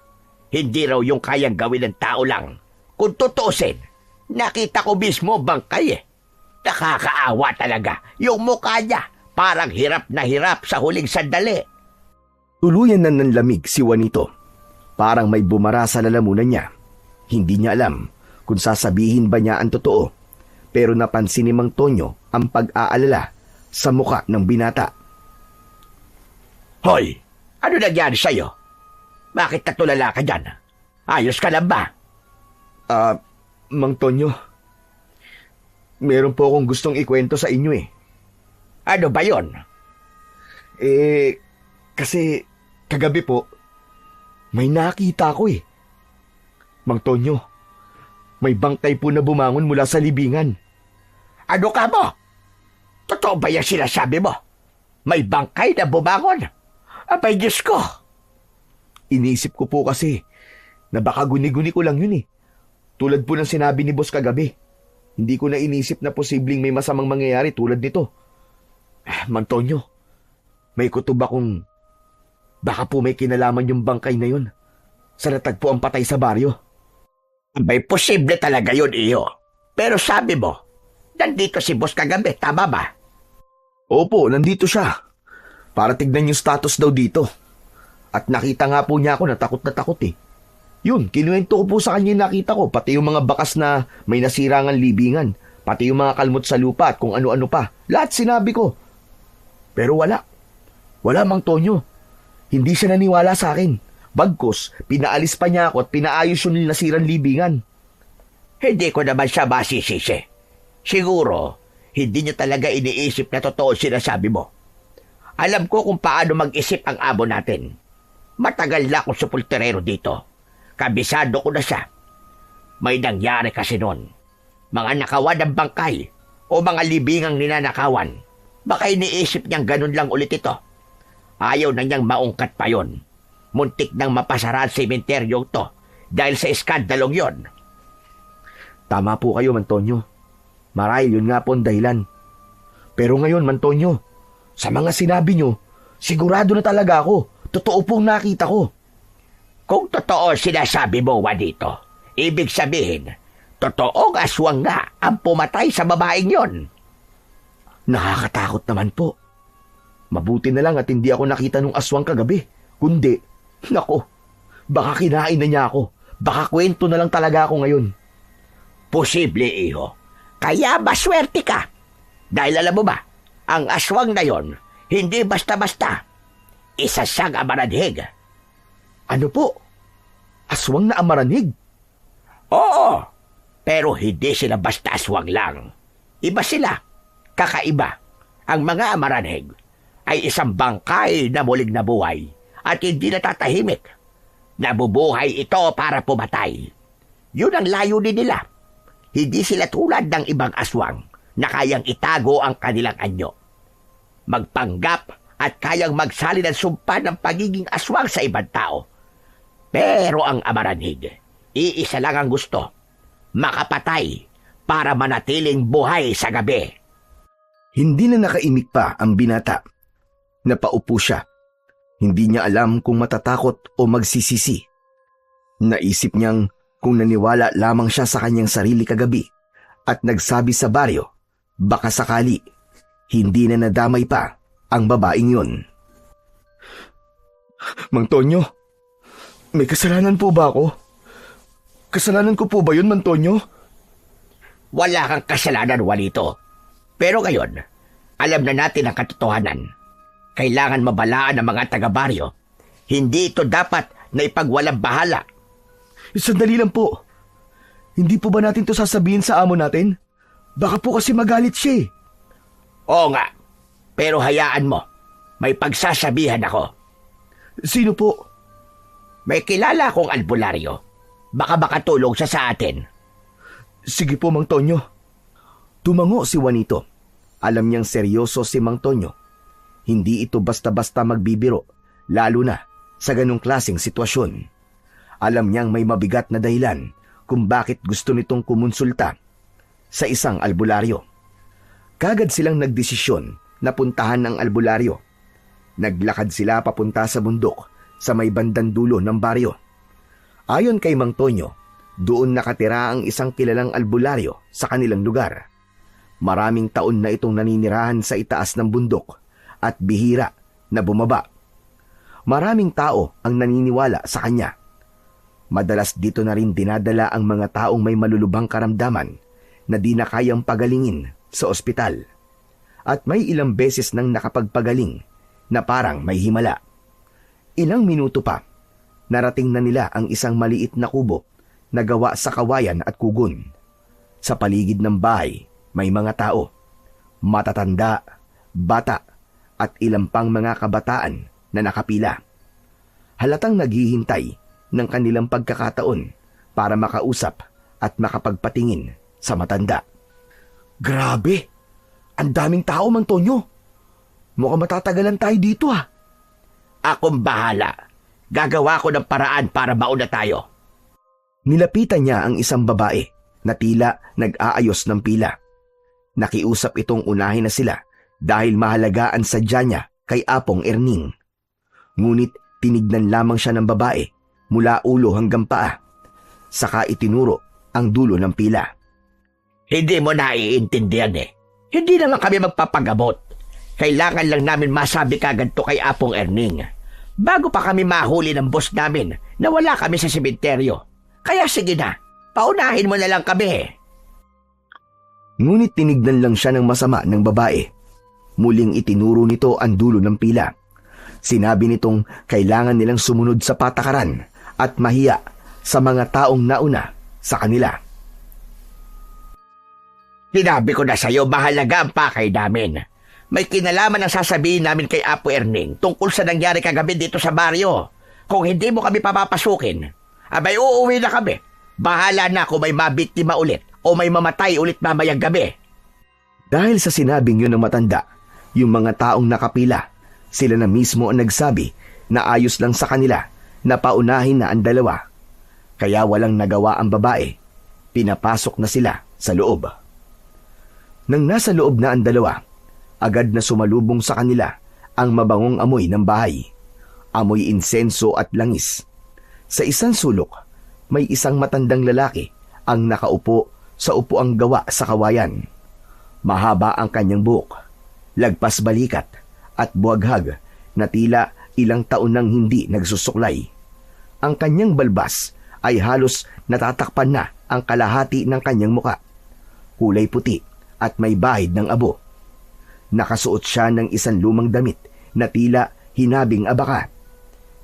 Hindi raw yung kayang gawin ng tao lang. Kung tutuusin, nakita ko mismo bangkay eh. Nakakaawa talaga. Yung mukha niya, parang hirap na hirap sa huling sandali. Tuluyan na nanlamig si Juanito. Parang may bumara sa lalamunan niya. Hindi niya alam kung sasabihin ba niya ang totoo. Pero napansin ni Mang Tonyo ang pag-aalala sa muka ng binata. Hoy, ano nangyari sa'yo? Bakit natulala ka dyan? Ayos ka lang ba? Mang Tonyo, meron po akong gustong ikwento sa inyo eh. Ano ba yon? Kasi kagabi po, may nakita ko eh. Mang Tonyo, may bangkay po na bumangon mula sa libingan. Ano ka mo? Totoo ba yung sinasabi mo? May bangkay na bumangon? Abay, Diyos ko! Iniisip ko po kasi na baka guni-guni ko lang yun eh. Tulad po ng sinabi ni boss kagabi. Hindi ko na inisip na posibleng may masamang mangyayari tulad nito. Mang Tonyo, may kutob akong Baka po may kinalaman yung bangkay na yun sa natagpo ang patay sa baryo. May posible talaga yun, iyo. Pero sabi mo, nandito si boss kagabi, tama ba? Opo, nandito siya. Para tignan yung status daw dito. At nakita nga po niya ako na takot eh. Yun, kinuwento ko po sa kanya yung nakita ko, pati yung mga bakas na may nasirangang libingan, pati yung mga kalmot sa lupa at kung ano-ano pa. Lahat sinabi ko. Pero wala. Wala, Mang Tonyo. Hindi siya naniwala sa akin. Bagkus, pinaalis pa niya ako at pinaayos yung nasirang libingan. Hindi ko naman siya masisisi. Siguro, hindi niya talaga iniisip na totoo sinasabi mo. Alam ko kung paano mag-isip ang amo natin. Matagal na akong supulterero dito. Kabisado ko na siya. May nangyari kasi noon. Mga nakawan ng bangkay o mga libingang ninanakawan. Baka iniisip niyang ganun lang ulit ito. Ayaw na niyang maungkat pa yon. Muntik nang mapasara ang sementeryong to dahil sa iskandalong yon. Tama po kayo, Mantonyo. Marahil yun nga po ang dahilan. Pero ngayon, Mantonyo, sa mga sinabi nyo, sigurado na talaga ako. Totoo pong nakita ko. Kung totoo sinasabi mo, Juanito, ibig sabihin, totoong aswang nga ang pumatay sa babaeng yon. Nakakatakot naman po. Mabuti na lang at hindi ako nakita nung aswang kagabi. Kundi, nako, baka kinain na niya ako. Baka kwento na lang talaga ako ngayon. Posible, iho. Kaya maswerte ka. Dahil alam mo ba, ang aswang na yon, hindi basta-basta. Isa siyang amaranhig. Ano po? Aswang na amaranhig? Oo, pero hindi sila basta aswang lang. Iba sila. Kakaiba. Ang mga amaranhig ay isang bangkay na muling nabuhay at hindi natatahimik. Nabubuhay ito para pumatay. Yun ang layunin nila. Hindi sila tulad ng ibang aswang na kayang itago ang kanilang anyo. Magpanggap at kayang magsali ng sumpa ng pagiging aswang sa ibang tao. Pero ang amaranhig, iisa lang ang gusto, makapatay para manatiling buhay sa gabi. Hindi na nakaimik pa ang binata. Napaupo siya. Hindi niya alam kung matatakot o magsisisi. Naisip niyang kung naniwala lamang siya sa kanyang sarili kagabi at nagsabi sa baryo, baka sakali, hindi na nadamay pa ang babaeng yun. Mang Tonyo, may kasalanan po ba ako? Kasalanan ko po ba yun, Mang Tonyo? Wala kang kasalanan, Juanito. Pero ngayon, alam na natin ang katotohanan. Kailangan mabalaan ng mga taga-baryo. Hindi ito dapat na ipagwalang bahala. Sandali lang po. Hindi po ba natin to sasabihin sa amo natin? Baka po kasi magalit siya eh. Oo nga, pero hayaan mo. May pagsasabihan ako. Sino po? May kilala akong albularyo. Baka makatulong siya sa atin. Sige po, Mang Tonyo. Tumango si Juanito. Alam niyang seryoso si Mang Tonyo. Hindi ito basta-basta magbibiro, lalo na sa ganong klaseng sitwasyon. Alam niyang may mabigat na dahilan kung bakit gusto nitong kumonsulta sa isang albularyo. Kagad silang nagdesisyon na puntahan ang albularyo. Naglakad sila papunta sa bundok sa may bandang dulo ng baryo. Ayon kay Mang Tonyo, doon nakatira ang isang kilalang albularyo sa kanilang lugar. Maraming taon na itong naninirahan sa itaas ng bundok at bihira na bumaba. Maraming tao ang naniniwala sa kanya. Madalas dito na rin dinadala ang mga taong may malulubhang karamdaman na di na kayang pagalingin sa ospital. At may ilang beses nang nakapagpagaling na parang may himala. Ilang minuto pa, narating na nila ang isang maliit na kubo na gawa sa kawayan at kugon. Sa paligid ng bahay, may mga tao, matatanda, bata, at ilang pang mga kabataan na nakapila. Halatang naghihintay ng kanilang pagkakataon para makausap at makapagpatingin sa matanda. Grabe! Ang daming tao, Mang Tonyo. Mukhang matatagalan tayo dito ah. Akong bahala. Gagawa ko ng paraan para mauna tayo. Nilapitan niya ang isang babae na tila nag-aayos ng pila. Nakiusap itong unahin na sila dahil mahalaga ang sadya niya kay Apong Erning. Ngunit Tinignan lamang siya ng babae mula ulo hanggang paa. Saka itinuro ang dulo ng pila. Hindi mo naiintindihan eh. Hindi naman kami magpapagamot. Kailangan lang namin masabi kagad to kay Apong Erning. Bago pa kami mahuli ng boss namin na wala kami sa sementeryo. Kaya sige na, paunahin mo na lang kami. Ngunit tinignan lang siya ng masama ng babae. Muling itinuro nito ang dulo ng pila. Sinabi nitong kailangan nilang sumunod sa patakaran at mahiya sa mga taong nauna sa kanila. Sinabi ko na sa'yo, mahalaga ang pakay namin. May kinalaman ang sasabihin namin kay Apo Erning tungkol sa nangyari kagabi dito sa baryo. Kung hindi mo kami papapasukin, abay uuwi na kami. Bahala na kung may mabiktima ulit o may mamatay ulit mamayang gabi. Dahil sa sinabing yun ng matanda, yung mga taong nakapila, sila na mismo ang nagsabi na ayos lang sa kanila na paunahin na ang dalawa. Kaya walang nagawa ang babae. Pinapasok na sila sa loob. Nang nasa loob na ang dalawa, agad na sumalubong sa kanila ang mabangong amoy ng bahay. Amoy insenso at langis. Sa isang sulok, may isang matandang lalaki ang nakaupo sa upuang gawa sa kawayan. Mahaba ang kanyang buhok, lagpas balikat at buwaghag na tila ilang taon nang hindi nagsusuklay. Ang kanyang balbas ay halos natatakpan na ang kalahati ng kanyang muka. Kulay puti at may bahid ng abo. Nakasuot siya ng isang lumang damit na tila hinabing abaka.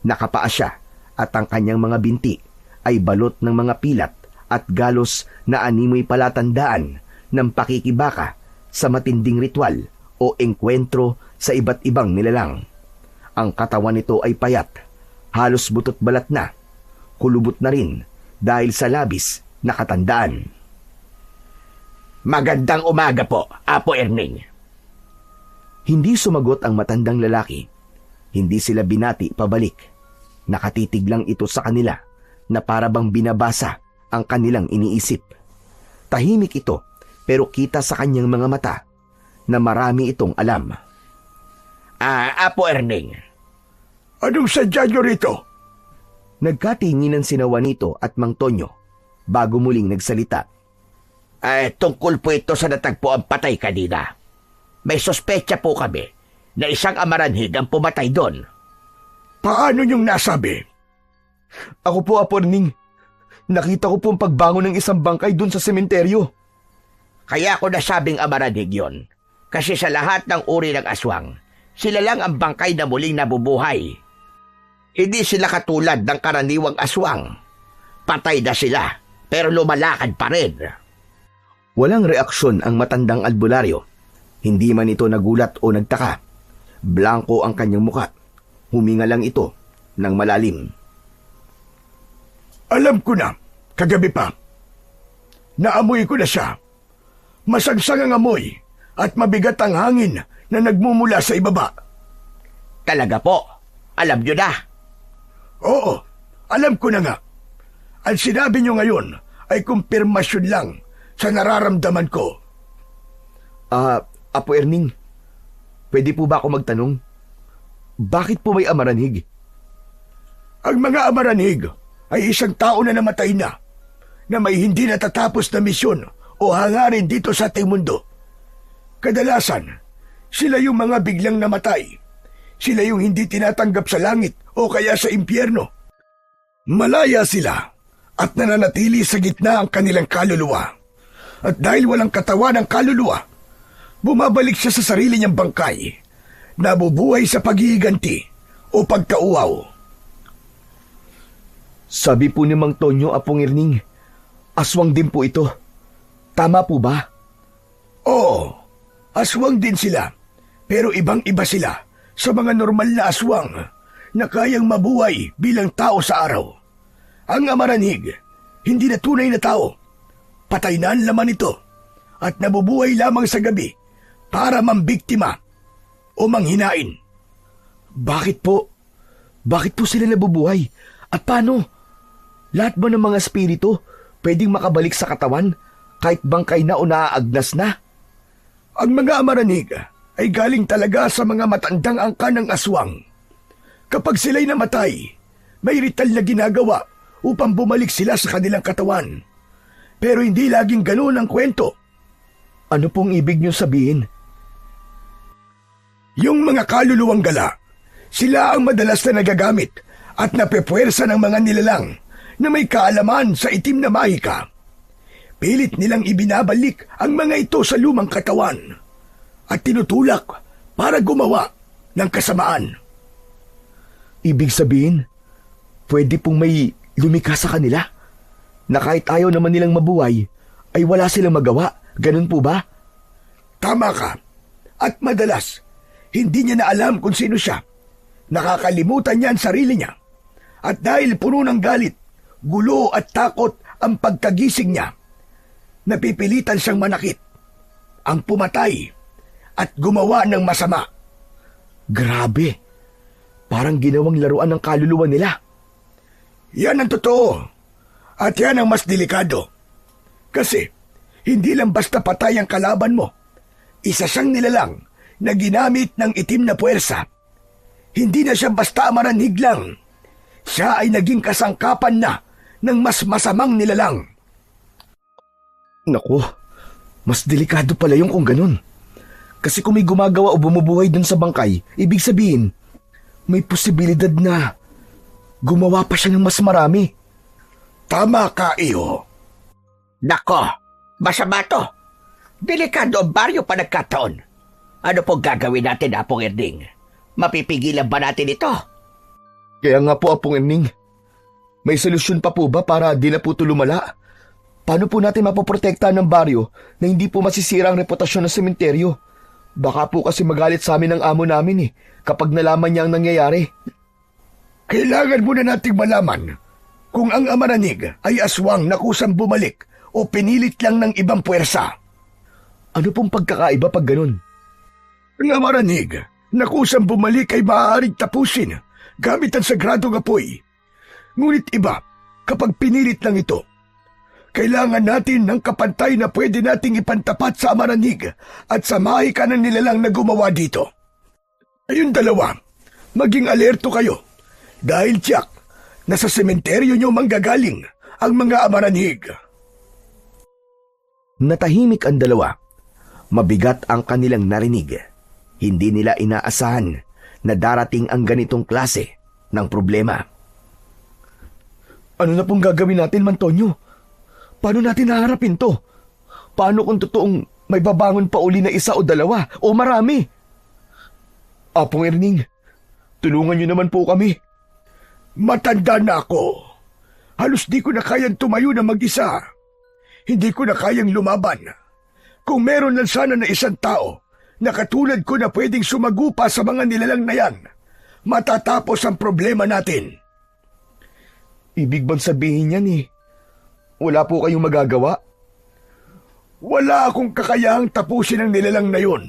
Nakapaa siya at ang kanyang mga binti ay balot ng mga pilat at galos na animoy palatandaan ng pakikibaka sa matinding ritual o engkwentro sa iba't ibang nilalang. Ang katawan nito ay payat, halos butot balat na, kulubot na rin dahil sa labis na katandaan. Magandang umaga po, Apo Erning. Hindi sumagot ang matandang lalaki. Hindi sila binati pabalik. Nakatitig lang ito sa kanila na para bang binabasa ang kanilang iniisip. Tahimik ito pero kita sa kanyang mga mata na marami itong alam. Apo Erning. Anong sadya nyo rito? Nagkatinginan sina Juanito at Mang Tonyo bago muling nagsalita. Tungkol po ito sa natagpo ang patay kanina. May sospecha po kami na isang amaranhig ang pumatay doon. Paano nyong nasabi? Ako po, Apo Erning. Nakita ko po ang pagbangon ng isang bangkay dun sa sementeryo. Kaya ako nasabing amaranhig yon. Kasi sa lahat ng uri ng aswang, sila lang ang bangkay na muling nabubuhay. Hindi sila katulad ng karaniwang aswang. Patay na sila, pero lumalakad pa rin. Walang reaksyon ang matandang albularyo. Hindi man ito nagulat o nagtaka. Blanko ang kanyang muka. Huminga lang ito ng malalim. Alam ko na, kagabi pa. Naamoy ko na siya. Masagsang ang amoy at mabigat ang hangin na nagmumula sa ibaba. Talaga po, alam nyo na. Oo, alam ko na nga. Ang sinabi nyo ngayon ay kumpirmasyon lang sa nararamdaman ko. Apo Erning, pwede po ba ako magtanong? Bakit po may amaranhig? Ang mga amaranhig ay isang tao na namatay na may hindi natatapos na misyon o hangarin dito sa ating mundo. Kadalasan, sila yung mga biglang namatay. Sila yung hindi tinatanggap sa langit o kaya sa impyerno. Malaya sila at nananatili sa gitna ang kanilang kaluluwa. At dahil walang katawan ng kaluluwa, bumabalik siya sa sarili niyang bangkay, nabubuhay sa paghihiganti o pagkauaw. Sabi po ni Mang Tonyo, Apong Erning, aswang din po ito. Tama po ba? Oo, aswang din sila, pero ibang-iba sila sa mga normal na aswang na kayang mabuhay bilang tao sa araw. Ang amaranhig, hindi na tunay na tao. Patay na ang laman nito at nabubuhay lamang sa gabi para mambiktima o manghinain. Bakit po? Bakit po sila nabubuhay? At paano? Lahat ba ng mga espiritu pwedeng makabalik sa katawan kahit bangkay na o naaagnas na? Ang mga amaranhig ay galing talaga sa mga matandang angkan ng aswang. Kapag sila'y namatay, may ritual na ginagawa upang bumalik sila sa kanilang katawan. Pero hindi laging ganoon ang kwento. Ano pong ibig niyo sabihin? Yung mga kaluluwang gala, sila ang madalas na nagagamit at napepwersa ng mga nilalang na may kaalaman sa itim na mahika. Pilit nilang ibinabalik ang mga ito sa lumang katawan at tinutulak para gumawa ng kasamaan. Ibig sabihin, pwede pong may lumikha sa kanila na kahit ayaw naman nilang mabuhay, ay wala silang magawa. Ganun po ba? Tama ka. At madalas, hindi niya na alam kung sino siya. Nakakalimutan niya ang sarili niya. At dahil puno ng galit, gulo at takot ang pagkagising niya, napipilitan siyang manakit, ang pumatay at gumawa ng masama. Grabe! Parang ginawang laruan ng kaluluwa nila. Yan ang totoo. At yan ang mas delikado. Kasi, hindi lang basta patay ang kalaban mo. Isa siyang nilalang na ginamit ng itim na puwersa. Hindi na siya basta maranhig lang. Siya ay naging kasangkapan na ng mas masamang nilalang. Naku, mas delikado pala yung kung ganun. Kasi kung may gumagawa o bumubuhay dun sa bangkay, ibig sabihin, may posibilidad na gumawa pa siya ng mas marami. Tama ka, iyo. Nako, masama to. Delikado ang baryo pa nagkataon. Ano po gagawin natin, Apong Erding? Mapipigilan ba natin ito? Kaya nga po, Apong Erning, may solusyon pa po ba para di na po ito lumala? Paano po natin mapoprotektahan ng baryo na hindi po masisira ang reputasyon ng sementeryo? Baka po kasi magalit sa amin ang amo namin kapag nalaman niya ang nangyayari. Kailangan muna nating malaman kung ang Amaranig ay aswang na kusang bumalik o pinilit lang ng ibang puwersa. Ano pong pagkakaiba pag ganun? Ang Amaranig na kusang bumalik ay maaaring tapusin gamit ang sagradong apoy. Ngunit iba kapag pinilit lang ito. Kailangan natin ng kapantay na pwede nating ipantapat sa Amaranig at sa mahika ng nilalang na gumawa dito. Ayun dalawa, maging alerto kayo dahil tiyak na sa sementeryo nyo manggagaling ang mga Amaranig. Natahimik ang dalawa. Mabigat ang kanilang narinig. Hindi nila inaasahan na darating ang ganitong klase ng problema. Ano na pong gagawin natin, Mantonyo? Paano natin haharapin to? Paano kung totoong may babangon pa uli na isa o dalawa o marami? Apong Erning, tulungan niyo naman po kami. Matanda na ako. Halos di ko na kayang tumayo na mag-isa. Hindi ko na kayang lumaban. Kung meron lang sana na isang tao na katulad ko na pwedeng sumagupa sa mga nilalang na yan, matatapos ang problema natin. Ibig bang sabihin yan wala po kayong magagawa? Wala akong kakayahang tapusin ang nilalang na yun.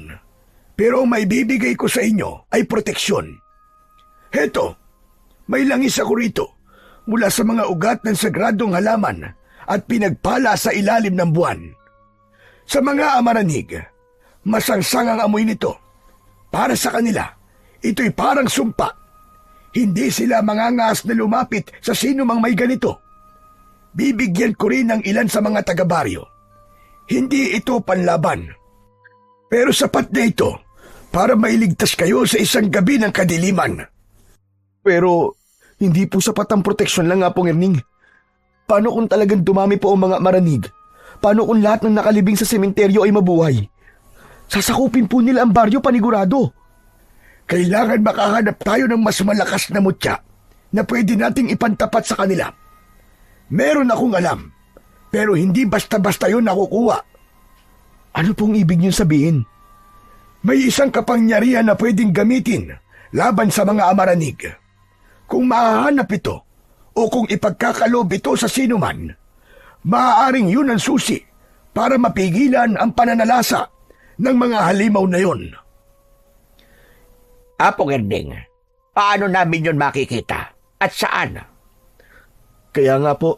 Pero ang maibibigay ko sa inyo ay proteksyon. Heto, may langis ako rito mula sa mga ugat ng sagradong halaman at pinagpala sa ilalim ng buwan. Sa mga Amaranig, masangsang ang amoy nito. Para sa kanila, ito'y parang sumpa. Hindi sila mangangas na lumapit sa sino mang may ganito. Bibigyan ko rin ng ilan sa mga taga-baryo. Hindi ito panlaban. Pero sapat na ito para mailigtas kayo sa isang gabi ng kadiliman. Pero hindi po sapat ang proteksyon lang, Apong Erning. Paano kung talagang dumami po ang mga Amaranig? Paano kung lahat ng nakalibing sa sementeryo ay mabuhay? Sasakupin po nila ang baryo panigurado. Kailangan makahanap tayo ng mas malakas na mutya na pwede nating ipantapat sa kanila. Meron akong alam, pero hindi basta-basta yun nakukuha. Ano pong ibig niyong sabihin? May isang kapangyarihan na pwedeng gamitin laban sa mga Amaranig. Kung mahahanap ito o kung ipagkakalob ito sa sinuman, maaaring yun ang susi para mapigilan ang pananalasa ng mga halimaw na yun. Apong Erding, paano namin yun makikita? At saan? Kaya nga po,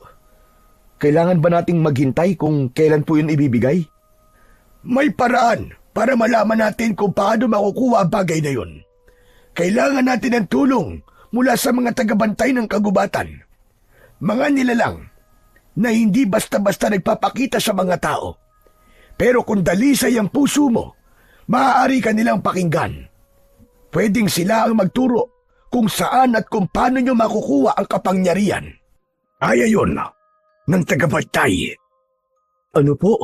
kailangan ba nating maghintay kung kailan po yun ibibigay? May paraan para malaman natin kung paano makukuha ang bagay na yun. Kailangan natin ng tulong mula sa mga tagabantay ng kagubatan. Mga nilalang na hindi basta-basta nagpapakita sa mga tao. Pero kung dalisay ang puso mo, maaari ka nilang pakinggan. Pwedeng sila ang magturo kung saan at kung paano nyo makukuha ang kapangyarihan. Ay ayon ng tagabantay. Ano po?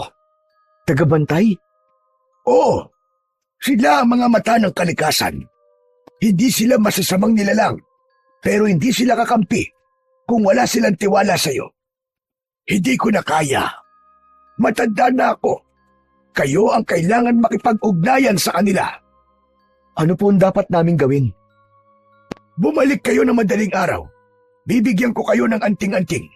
Tagabantay? Oo, sila ang mga mata ng kalikasan. Hindi sila masasamang nilalang, pero hindi sila kakampi kung wala silang tiwala sa'yo. Hindi ko na kaya. Matanda na ako. Kayo ang kailangan makipag-ugnayan sa kanila. Ano po ang dapat naming gawin? Bumalik kayo ng madaling araw. Bibigyan ko kayo ng anting-anting.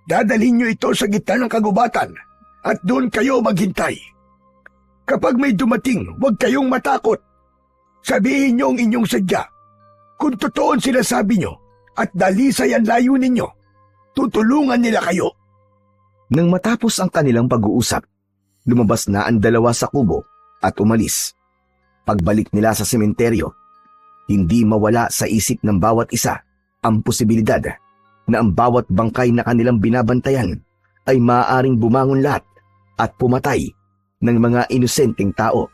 Dadalhin nyo ito sa gitna ng kagubatan at doon kayo maghintay. Kapag may dumating, huwag kayong matakot. Sabihin nyo ang inyong sadya. Kung totoo ang sinasabi nyo at dalisay ang layunin nyo, tutulungan nila kayo. Nang matapos ang kanilang pag-uusap, lumabas na ang dalawa sa kubo at umalis. Pagbalik nila sa sementeryo, hindi mawala sa isip ng bawat isa ang posibilidad na ang bawat bangkay na kanilang binabantayan ay maaaring bumangon lahat at pumatay ng mga inosenteng tao.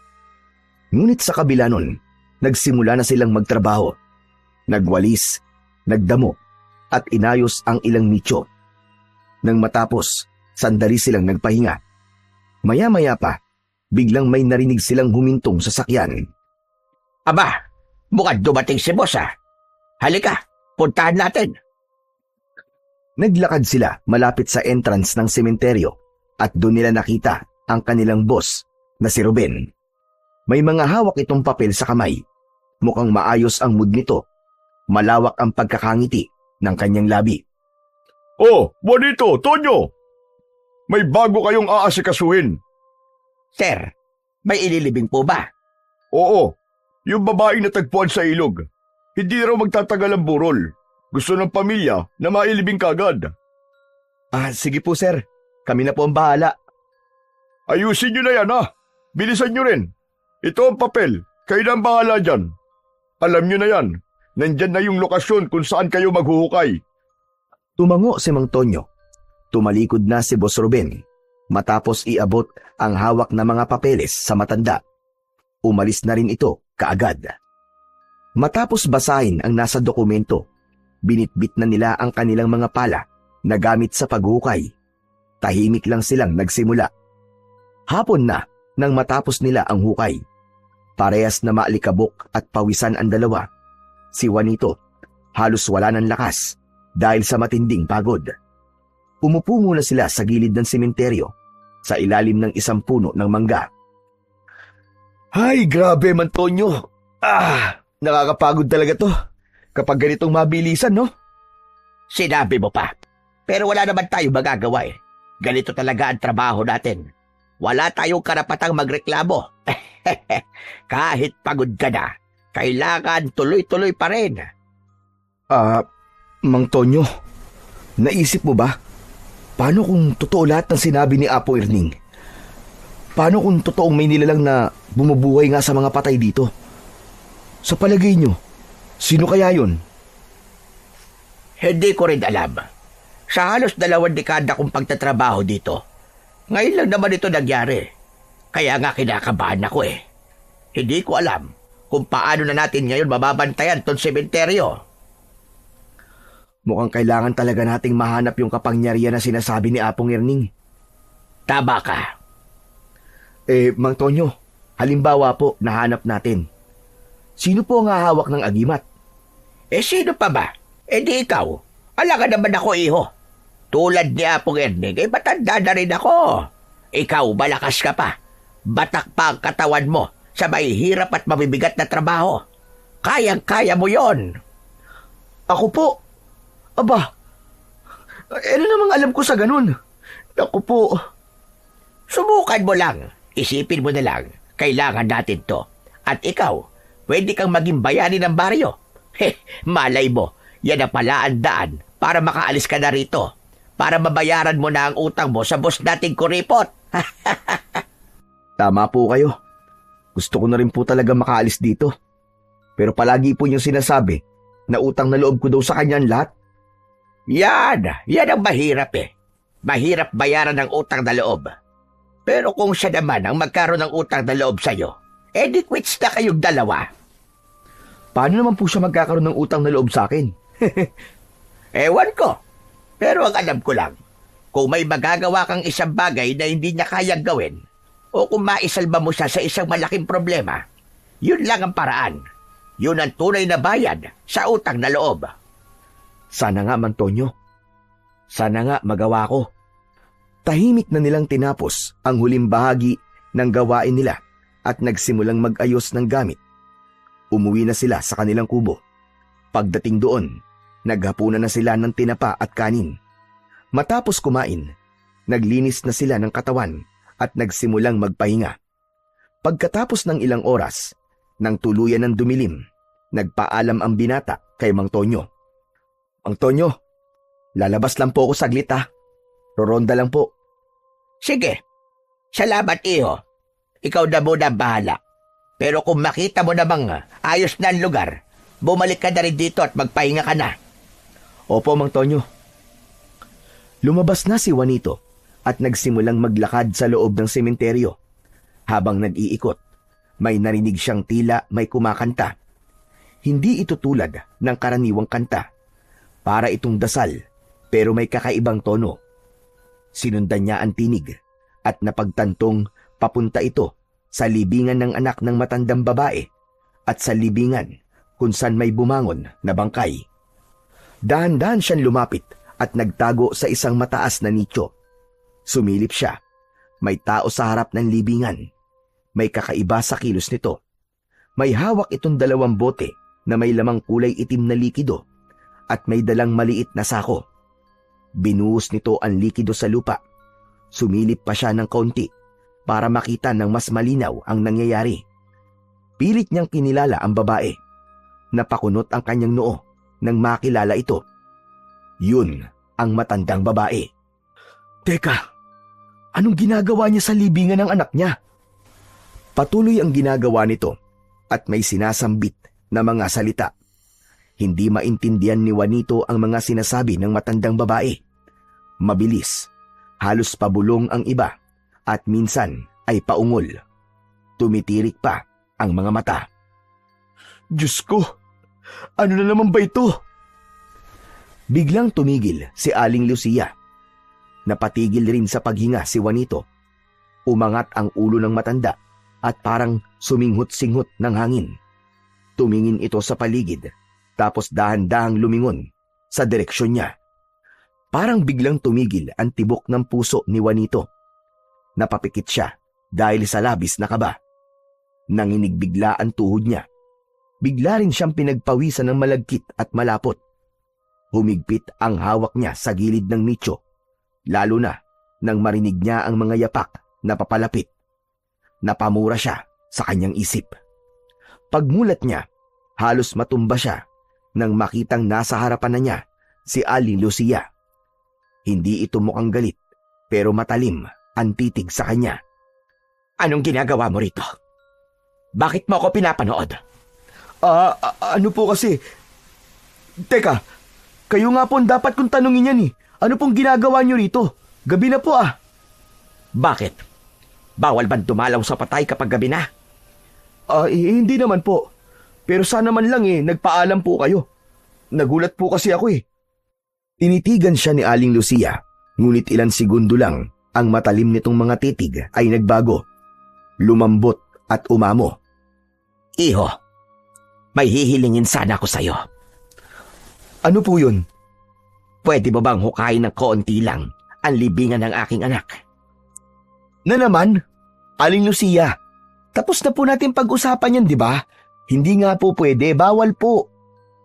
Ngunit sa kabila nun, nagsimula na silang magtrabaho. Nagwalis, nagdamo, at inayos ang ilang nicho. Nang matapos, sandali silang nagpahinga. Maya-maya pa, biglang may narinig silang humintong sa sakyan. Aba, mukhang dumating si boss Halika, puntahan natin. Naglakad sila malapit sa entrance ng sementeryo at doon nila nakita ang kanilang boss na si Ruben. May mga hawak itong papel sa kamay. Mukhang maayos ang mood nito. Malawak ang pagkakangiti ng kanyang labi. Oh, Juanito, Tonyo! May bago kayong aasikasuhin. Sir, may ililibing po ba? Oo, yung babaeng natagpuan sa ilog. Hindi raw magtatagal ang burol. Gusto ng pamilya na mailibing kagad. Sige po sir. Kami na po ang bahala. Ayusin nyo na yan Bilisan nyo rin. Ito ang papel. Kayo na ang bahala dyan. Alam nyo na yan. Nandyan na yung lokasyon kung saan kayo maghuhukay. Tumango si Mang Tonyo. Tumalikod na si Boss Ruben. Matapos iabot ang hawak na mga papeles sa matanda. Umalis na rin ito kaagad. Matapos basahin ang nasa dokumento, binitbit na nila ang kanilang mga pala na gamit sa paghukay. Tahimik lang silang nagsimula. Hapon na nang matapos nila ang hukay. Parehas na maalikabok at pawisan ang dalawa. Si Juanito halos wala ng lakas dahil sa matinding pagod. Umupo muna sila sa gilid ng sementeryo sa ilalim ng isang puno ng mangga. Ay, grabe man, Tonyo. Nakakapagod talaga to. Kapag ganitong mabilisan, no? Sinabi mo pa. Pero wala naman tayo magagawa Ganito talaga ang trabaho natin. Wala tayong karapatang magreklamo. Kahit pagod ka na, kailangan tuloy-tuloy pa rin. Mang Tonyo, naisip mo ba? Paano kung totoo lahat ng sinabi ni Apo Erning? Paano kung totoong may nilalang na bumubuhay nga sa mga patay dito? Sa palagay nyo, sino kaya yun? Hindi ko rin alam. Sa halos 2 dekada kong pagtatrabaho dito, ngayon lang naman ito nangyari. Kaya nga kinakabahan ako Hindi ko alam kung paano na natin ngayon mababantayan tong sementeryo. Mukhang kailangan talaga nating mahanap yung kapangyarihan na sinasabi ni Apong Erning. Tama ka. Mang Tonyo, halimbawa po nahanap natin. Sino po ang hahawak ng agimat? Sino pa ba? Di ikaw. Alaga naman ako, iho. Tulad ni Apong Erning, matanda na rin ako. Ikaw, malakas ka pa. Batak pa ang katawan mo sa may hirap at mabibigat na trabaho. Kayang-kaya mo yon. Ako po? Aba, ano namang alam ko sa ganun? Ako po. Subukan mo lang. Isipin mo na lang. Kailangan natin to. At ikaw, pwede kang maging bayani ng baryo. Malay mo, yan na pala ang daan para makaalis ka na rito. Para mabayaran mo na ang utang mo sa boss nating kuripot. Tama po kayo. Gusto ko na rin po talaga makaalis dito. Pero palagi po yung sinasabi na utang na loob ko daw sa kanya ang lahat. Yan ang mahirap eh. Mahirap bayaran ng utang na loob. Pero kung siya naman ang magkaroon ng utang na loob sa'yo, di quits na kayong dalawa. Paano naman po siya magkakaroon ng utang na loob sa akin? Ewan ko. Pero ang alam ko lang, kung may magagawa kang isang bagay na hindi niya kayang gawin, o kung maisalba mo siya sa isang malaking problema, yun lang ang paraan. Yun ang tunay na bayad sa utang na loob. Sana nga, Mang Tonyo. Sana nga magawa ko. Tahimik na nilang tinapos ang huling bahagi ng gawain nila at nagsimulang mag-ayos ng gamit. Umuwi na sila sa kanilang kubo. Pagdating doon, naghapunan na sila ng tinapa at kanin. Matapos kumain, naglinis na sila ng katawan at nagsimulang magpahinga. Pagkatapos ng ilang oras, nang tuluyan ng dumilim, nagpaalam ang binata kay Mang Tonyo. Mang Tonyo, lalabas lang po ako saglit ha. Roronda lang po. Sige, salamat iho. Ikaw na muna bahala. Pero kung makita mo namang ayos na ang lugar, bumalik ka na rin dito at magpahinga ka na. Opo, Mang Tonyo. Lumabas na si Juanito at nagsimulang maglakad sa loob ng sementeryo. Habang nag-iikot, may narinig siyang tila may kumakanta. Hindi ito tulad ng karaniwang kanta. Para itong dasal, pero may kakaibang tono. Sinundan niya ang tinig at napagtantong papunta ito sa libingan ng anak ng matandang babae at sa libingan kung saan may bumangon na bangkay. Dahan-dahan siyang lumapit at nagtago sa isang mataas na nicho. Sumilip siya. May tao sa harap ng libingan. May kakaiba sa kilos nito. May hawak itong 2 bote na may lamang kulay itim na likido at may dalang maliit na sako. Binuhos nito ang likido sa lupa. Sumilip pa siya ng kaunti para makita ng mas malinaw ang nangyayari. Pilit niyang kinilala ang babae. Napakunot ang kanyang noo nang makilala ito. Yun ang matandang babae. Teka, anong ginagawa niya sa libingan ng anak niya? Patuloy ang ginagawa nito at may sinasambit na mga salita. Hindi maintindihan ni Juanito ang mga sinasabi ng matandang babae. Mabilis, halos pabulong ang iba at minsan ay paungol. Tumitirik pa ang mga mata. Diyos ko, ano na naman ba ito? Biglang tumigil si Aling Lucia. Napatigil rin sa paghinga si Juanito. Umangat ang ulo ng matanda at parang suminghot-singhot ng hangin. Tumingin ito sa paligid tapos dahan-dahang lumingon sa direksyon niya. Parang biglang tumigil ang tibok ng puso ni Juanito. Napapikit siya dahil sa labis na kaba. Nanginig bigla ang tuhod niya. Bigla rin siyang pinagpawisan ng malagkit at malapot. Humigpit ang hawak niya sa gilid ng nicho, lalo na nang marinig niya ang mga yapak na papalapit. Napamura siya sa kanyang isip. Pagmulat niya, halos matumba siya nang makitang nasa harapan na niya si Aling Lucia. Hindi ito mukhang galit, pero matalim ang titig sa kanya. Anong ginagawa mo rito? Bakit mo ako pinapanood? Ano po kasi? Teka, kayo nga po ang dapat kong tanungin yan eh. Ano pong ginagawa niyo rito? Gabi na po ah. Bakit? Bawal ba dumalaw sa patay kapag gabi na? Hindi naman po. Pero sana man lang nagpaalam po kayo. Nagulat po kasi ako eh. Tinitigan siya ni Aling Lucia, ngunit ilang segundo lang ang matalim nitong mga titig ay nagbago. Lumambot at umamo. Iho, may hihilingin sana ako sa'yo. Ano po yun? Pwede mo bang hukayin ng kaunti lang ang libingan ng aking anak? Na naman? Aling Lucia, tapos na po natin pag-usapan yan, di ba? Hindi nga po pwede, bawal po.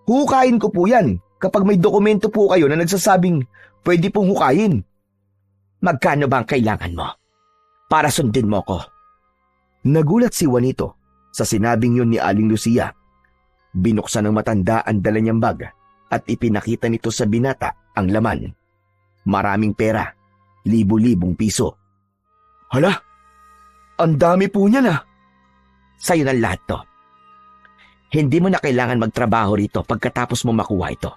Hukayin ko po yan kapag may dokumento po kayo na nagsasabing pwede pong hukayin. Magkano ba ang kailangan mo? Para sundin mo ko. Nagulat si Juanito sa sinabing yun ni Aling Lucia. Binuksan ng matanda ang dala niyang bag at ipinakita nito sa binata ang laman. Maraming pera, libo-libong piso. Hala, ang dami po niyan ah. Sa'yo ng lahat to. Hindi mo na kailangan magtrabaho rito pagkatapos mo makuha ito.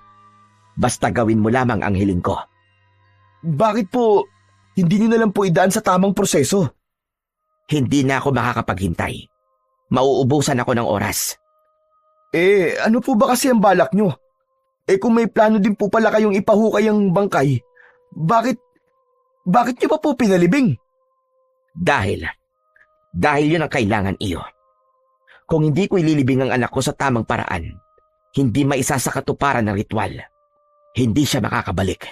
Basta gawin mo lamang ang hiling ko. Bakit po hindi niyo na lang po idaan sa tamang proseso? Hindi na ako makakapaghintay. Mauubusan ako ng oras. Ano po ba kasi ang balak nyo? Kung may plano din po pala kayong ipahukay ang bangkay, bakit nyo pa po pinalibing? Dahil yun ang kailangan iyo. Kung hindi ko ililibing ang anak ko sa tamang paraan, hindi maisasakatuparan ng ritual. Hindi siya makakabalik.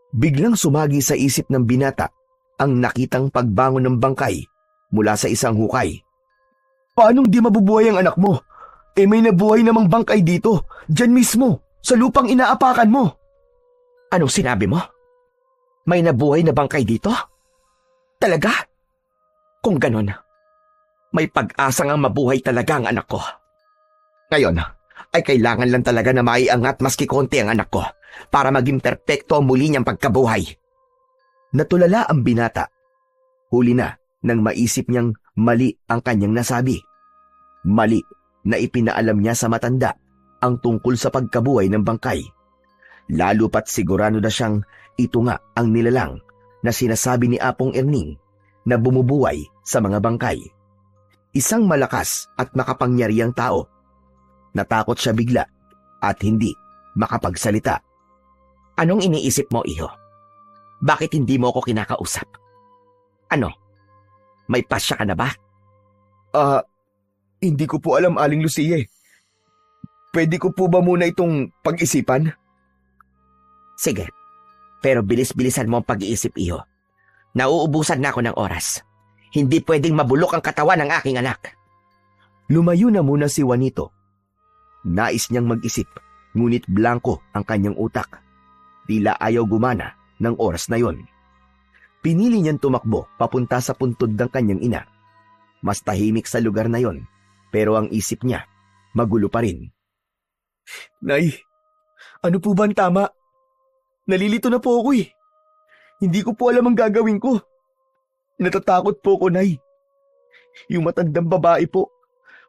Biglang sumagi sa isip ng binata ang nakitang pagbangon ng bangkay mula sa isang hukay. Paanong di mabubuhay ang anak mo? May nabuhay namang bangkay dito, dyan mismo, sa lupang inaapakan mo. Anong sinabi mo? May nabuhay na bangkay dito? Talaga? Kung ganon, may pag-asang ang mabuhay talaga ang anak ko. Ngayon, ay kailangan lang talaga na maiangat maski konti ang anak ko para maging perpekto muli niyang pagkabuhay. Natulala ang binata. Huli na nang maisip niyang mali ang kanyang nasabi. Mali na ipinaalam niya sa matanda ang tungkol sa pagkabuhay ng bangkay. Lalo pat sigurado na siyang ito nga ang nilalang na sinasabi ni Apong Erning na bumubuhay sa mga bangkay. Isang malakas at makapangyarihang tao. Natakot siya bigla at hindi makapagsalita. Anong iniisip mo, iho? Bakit hindi mo ako kinakausap? Ano? May pasya ka na ba? Hindi ko po alam, Aling Lucia. Pwede ko po ba muna itong pag-isipan? Sige, pero bilis-bilisan mo ang pag-iisip, iho. Nauubusan na ako ng oras. Hindi pwedeng mabulok ang katawan ng aking anak. Lumayo na muna si Juanito. Nais niyang mag-isip, ngunit blanko ang kanyang utak. Tila ayaw gumana ng oras na yon. Pinili niyang tumakbo papunta sa puntod ng kanyang ina. Mas tahimik sa lugar na yon, pero ang isip niya, magulo pa rin. Nay, ano po ba ang tama? Nalilito na po ako eh. Hindi ko po alam ang gagawin ko. Natatakot po ko, Nay. Yung matandang babae po,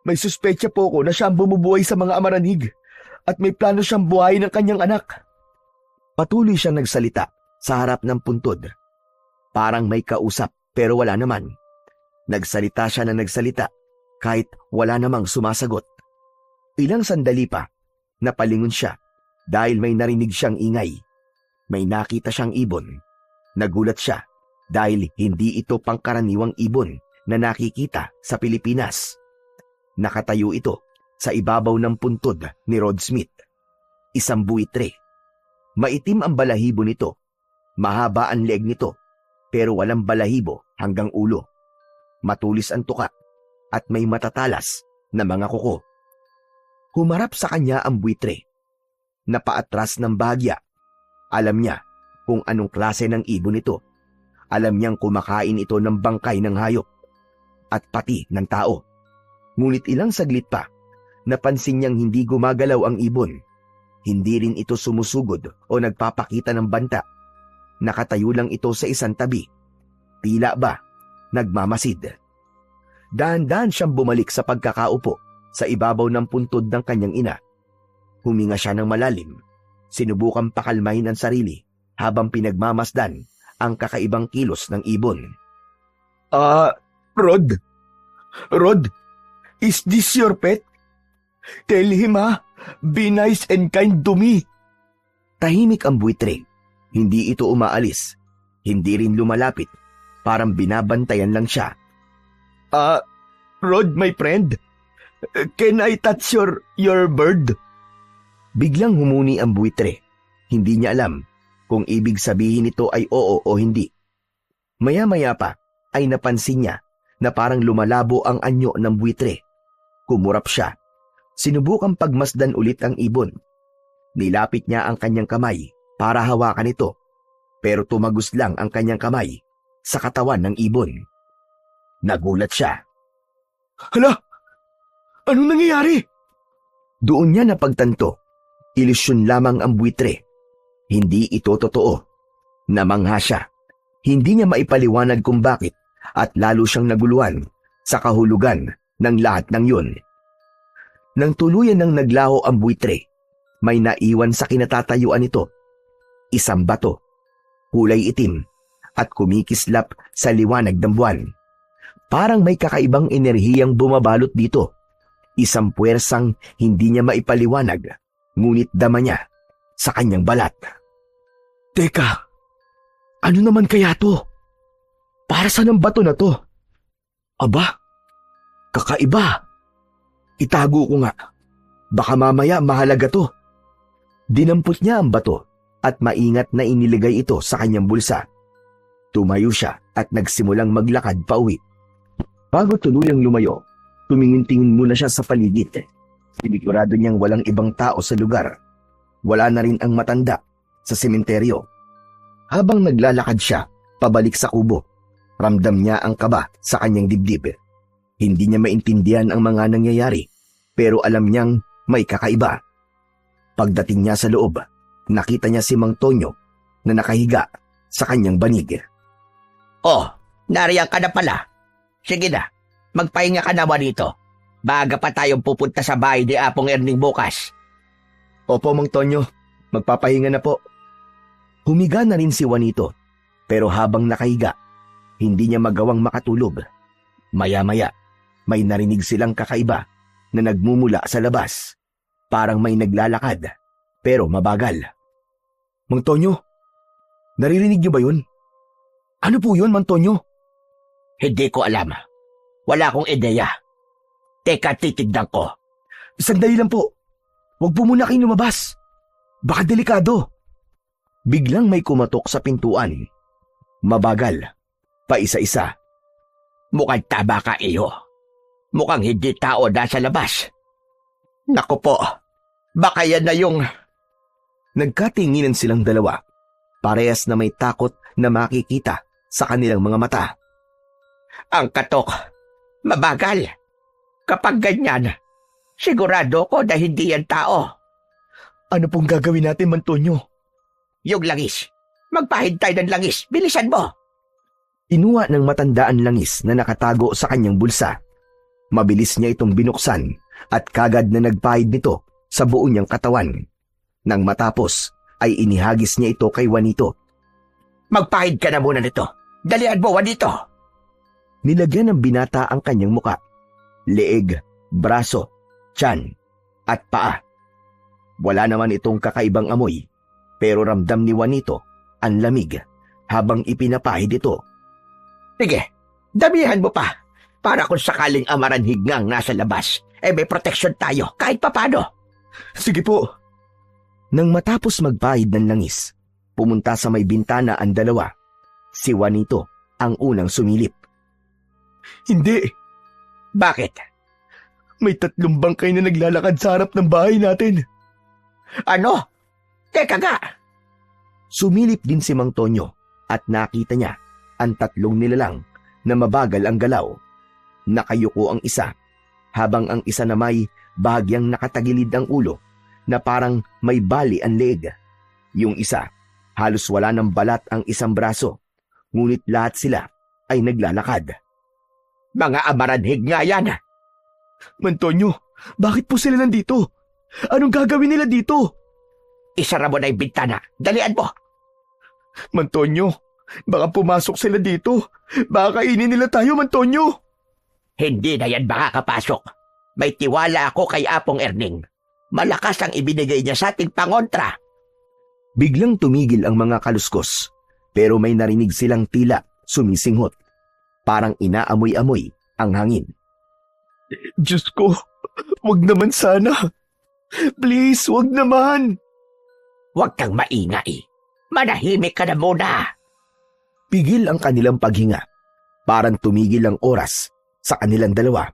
may suspecha po ko na siya ang bumubuhay sa mga amaranig at may plano siyang buhayin ng kanyang anak. Patuloy siyang nagsalita sa harap ng puntod. Parang may kausap pero wala naman. Nagsalita siya na nagsalita kahit wala namang sumasagot. Ilang sandali pa, napalingon siya dahil may narinig siyang ingay. May nakita siyang ibon. Nagulat siya dahil hindi ito pangkaraniwang ibon na nakikita sa Pilipinas. Nakatayo ito sa ibabaw ng puntod ni Rod Smith. Isang buitre. Maitim ang balahibo nito. Mahaba ang leeg nito pero walang balahibo hanggang ulo. Matulis ang tuka at may matatalas na mga kuko. Humarap sa kanya ang buitre. Napaatras ng bahagya. Alam niya kung anong klase ng ibon ito. Alam niyang kumakain ito ng bangkay ng hayop at pati ng tao. Ngunit ilang saglit pa, napansin niyang hindi gumagalaw ang ibon. Hindi rin ito sumusugod o nagpapakita ng banta. Nakatayo lang ito sa isang tabi. Tila ba, nagmamasid. Dahan-dahan siyang bumalik sa pagkakaupo sa ibabaw ng puntod ng kanyang ina. Huminga siya ng malalim. Sinubukang pakalmahin ang sarili habang pinagmamasdan ang kakaibang kilos ng ibon. Rod? Rod, is this your pet? Tell him be nice and kind to me. Tahimik ang buitre. Hindi ito umaalis. Hindi rin lumalapit. Parang binabantayan lang siya. Rod, my friend, can I touch your bird? Biglang humuni ang buitre. Hindi niya alam kung ibig sabihin nito ay oo o hindi. Maya-maya pa ay napansin niya na parang lumalabo ang anyo ng buitre. Kumurap siya. Sinubukang pagmasdan ulit ang ibon. Nilapit niya ang kanyang kamay para hawakan ito, pero tumagos lang ang kanyang kamay sa katawan ng ibon. Nagulat siya. Hala! Anong nangyayari? Doon niya napagtanto. Ilusyon lamang ang buitre. Hindi ito totoo. Namangha siya. Hindi niya maipaliwanag kung bakit at lalo siyang naguluhan sa kahulugan ng lahat ng yun. Nang tuluyan ng naglaho ang buitre, may naiwan sa kinatatayuan nito. Isang bato, kulay itim, at kumikislap sa liwanag ng buwan. Parang may kakaibang enerhiyang bumabalot dito. Isang puwersang hindi niya maipaliwanag, ngunit dama niya sa kanyang balat. Teka, ano naman kaya to? Para saan ang bato na to? Aba, kakaiba. Itago ko nga. Baka mamaya mahalaga to. Dinampot niya ang bato at maingat na iniligay ito sa kanyang bulsa. Tumayo siya at nagsimulang maglakad pauwi. Bago tuluyang lumayo, tumingin-tingin muna siya sa paligid. Sinigurado niyang walang ibang tao sa lugar. Wala na rin ang matanda sa sementeryo. Habang naglalakad siya pabalik sa kubo, ramdam niya ang kaba sa kanyang dibdib. Hindi niya maintindihan ang mga nangyayari, pero alam niyang may kakaiba. Pagdating niya sa loob, nakita niya si Mang Tonyo na nakahiga sa kanyang banig. Oh, nariyan ka na pala. Sige na, magpahinga ka naman dito. Baga pa tayong pupunta sa bahay ni Apong Erning bukas. Opo, Mang Tonyo, magpapahinga na po. Humiga na rin si Juanito, pero habang nakahiga, hindi niya magawang makatulog. Maya-maya, may narinig silang kakaiba na nagmumula sa labas. Parang may naglalakad, pero mabagal. Mang Tonyo, naririnig niyo ba yun? Ano po yun, Mang Tonyo? Hindi ko alam. Wala akong ideya. Teka, titignan ko. Sandali lang po. Huwag po muna kayong lumabas. Baka delikado. Biglang may kumatok sa pintuan. Mabagal. Paisa-isa. Mukhang tama ka, iyo. Mukhang hindi tao nasa labas. Naku po, baka yan na yung... Nagkatinginan silang dalawa. Parehas na may takot na makikita sa kanilang mga mata. Ang katok, mabagal. Kapag ganyan, sigurado ko na hindi yan tao. Ano pong gagawin natin, Mang Tonyo? Yung langis. Magpahintay ng langis. Bilisan mo. Inuha ng matandaan langis na nakatago sa kanyang bulsa. Mabilis niya itong binuksan at kagad na nagpahid nito sa buo niyang katawan. Nang matapos, ay inihagis niya ito kay Juanito. Magpahid ka na muna nito. Dalian mo, Juanito. Nilagyan ng binata ang kanyang muka. Leeg, braso, tiyan, at paa. Wala naman itong kakaibang amoy, pero ramdam ni Juanito ang lamig habang ipinapahid ito. Sige, damihan mo pa. Para kung sakaling amaranhig ngang nasa labas, may proteksyon tayo kahit papano. Sige po. Nang matapos magpahid ng langis, pumunta sa may bintana ang dalawa. Si Juanito ang unang sumilip. Hindi. Bakit? May 3 bangkay na naglalakad sa harap ng bahay natin. Ano? Teka nga. Sumilip din si Mang Tonyo at nakita niya ang 3 nilalang na mabagal ang galaw. Nakayuko ang isa, habang ang isa na may bahagyang nakatagilid ang ulo na parang may bali ang leeg. Yung isa, halos wala ng balat ang isang braso, ngunit lahat sila ay naglalakad. Mga amaranhig nga yan. Mang Tonyo, bakit po sila nandito? Anong gagawin nila dito? Isara mo na yung bintana. Dalian mo. Mang Tonyo, baka pumasok sila dito. Baka kainin nila tayo, Mang Tonyo. Hindi na yan makakapasok. May tiwala ako kay Apong Erning. Malakas ang ibinigay niya sa ating pangontra. Biglang tumigil ang mga kaluskos, pero may narinig silang tila sumisinghot. Parang inaamoy-amoy ang hangin. Diyos ko, wag naman sana. Please, wag naman. Huwag kang maingay. Manahimik ka na muna. Pigil ang kanilang paghinga. Parang tumigil ang oras sa kanilang dalawa.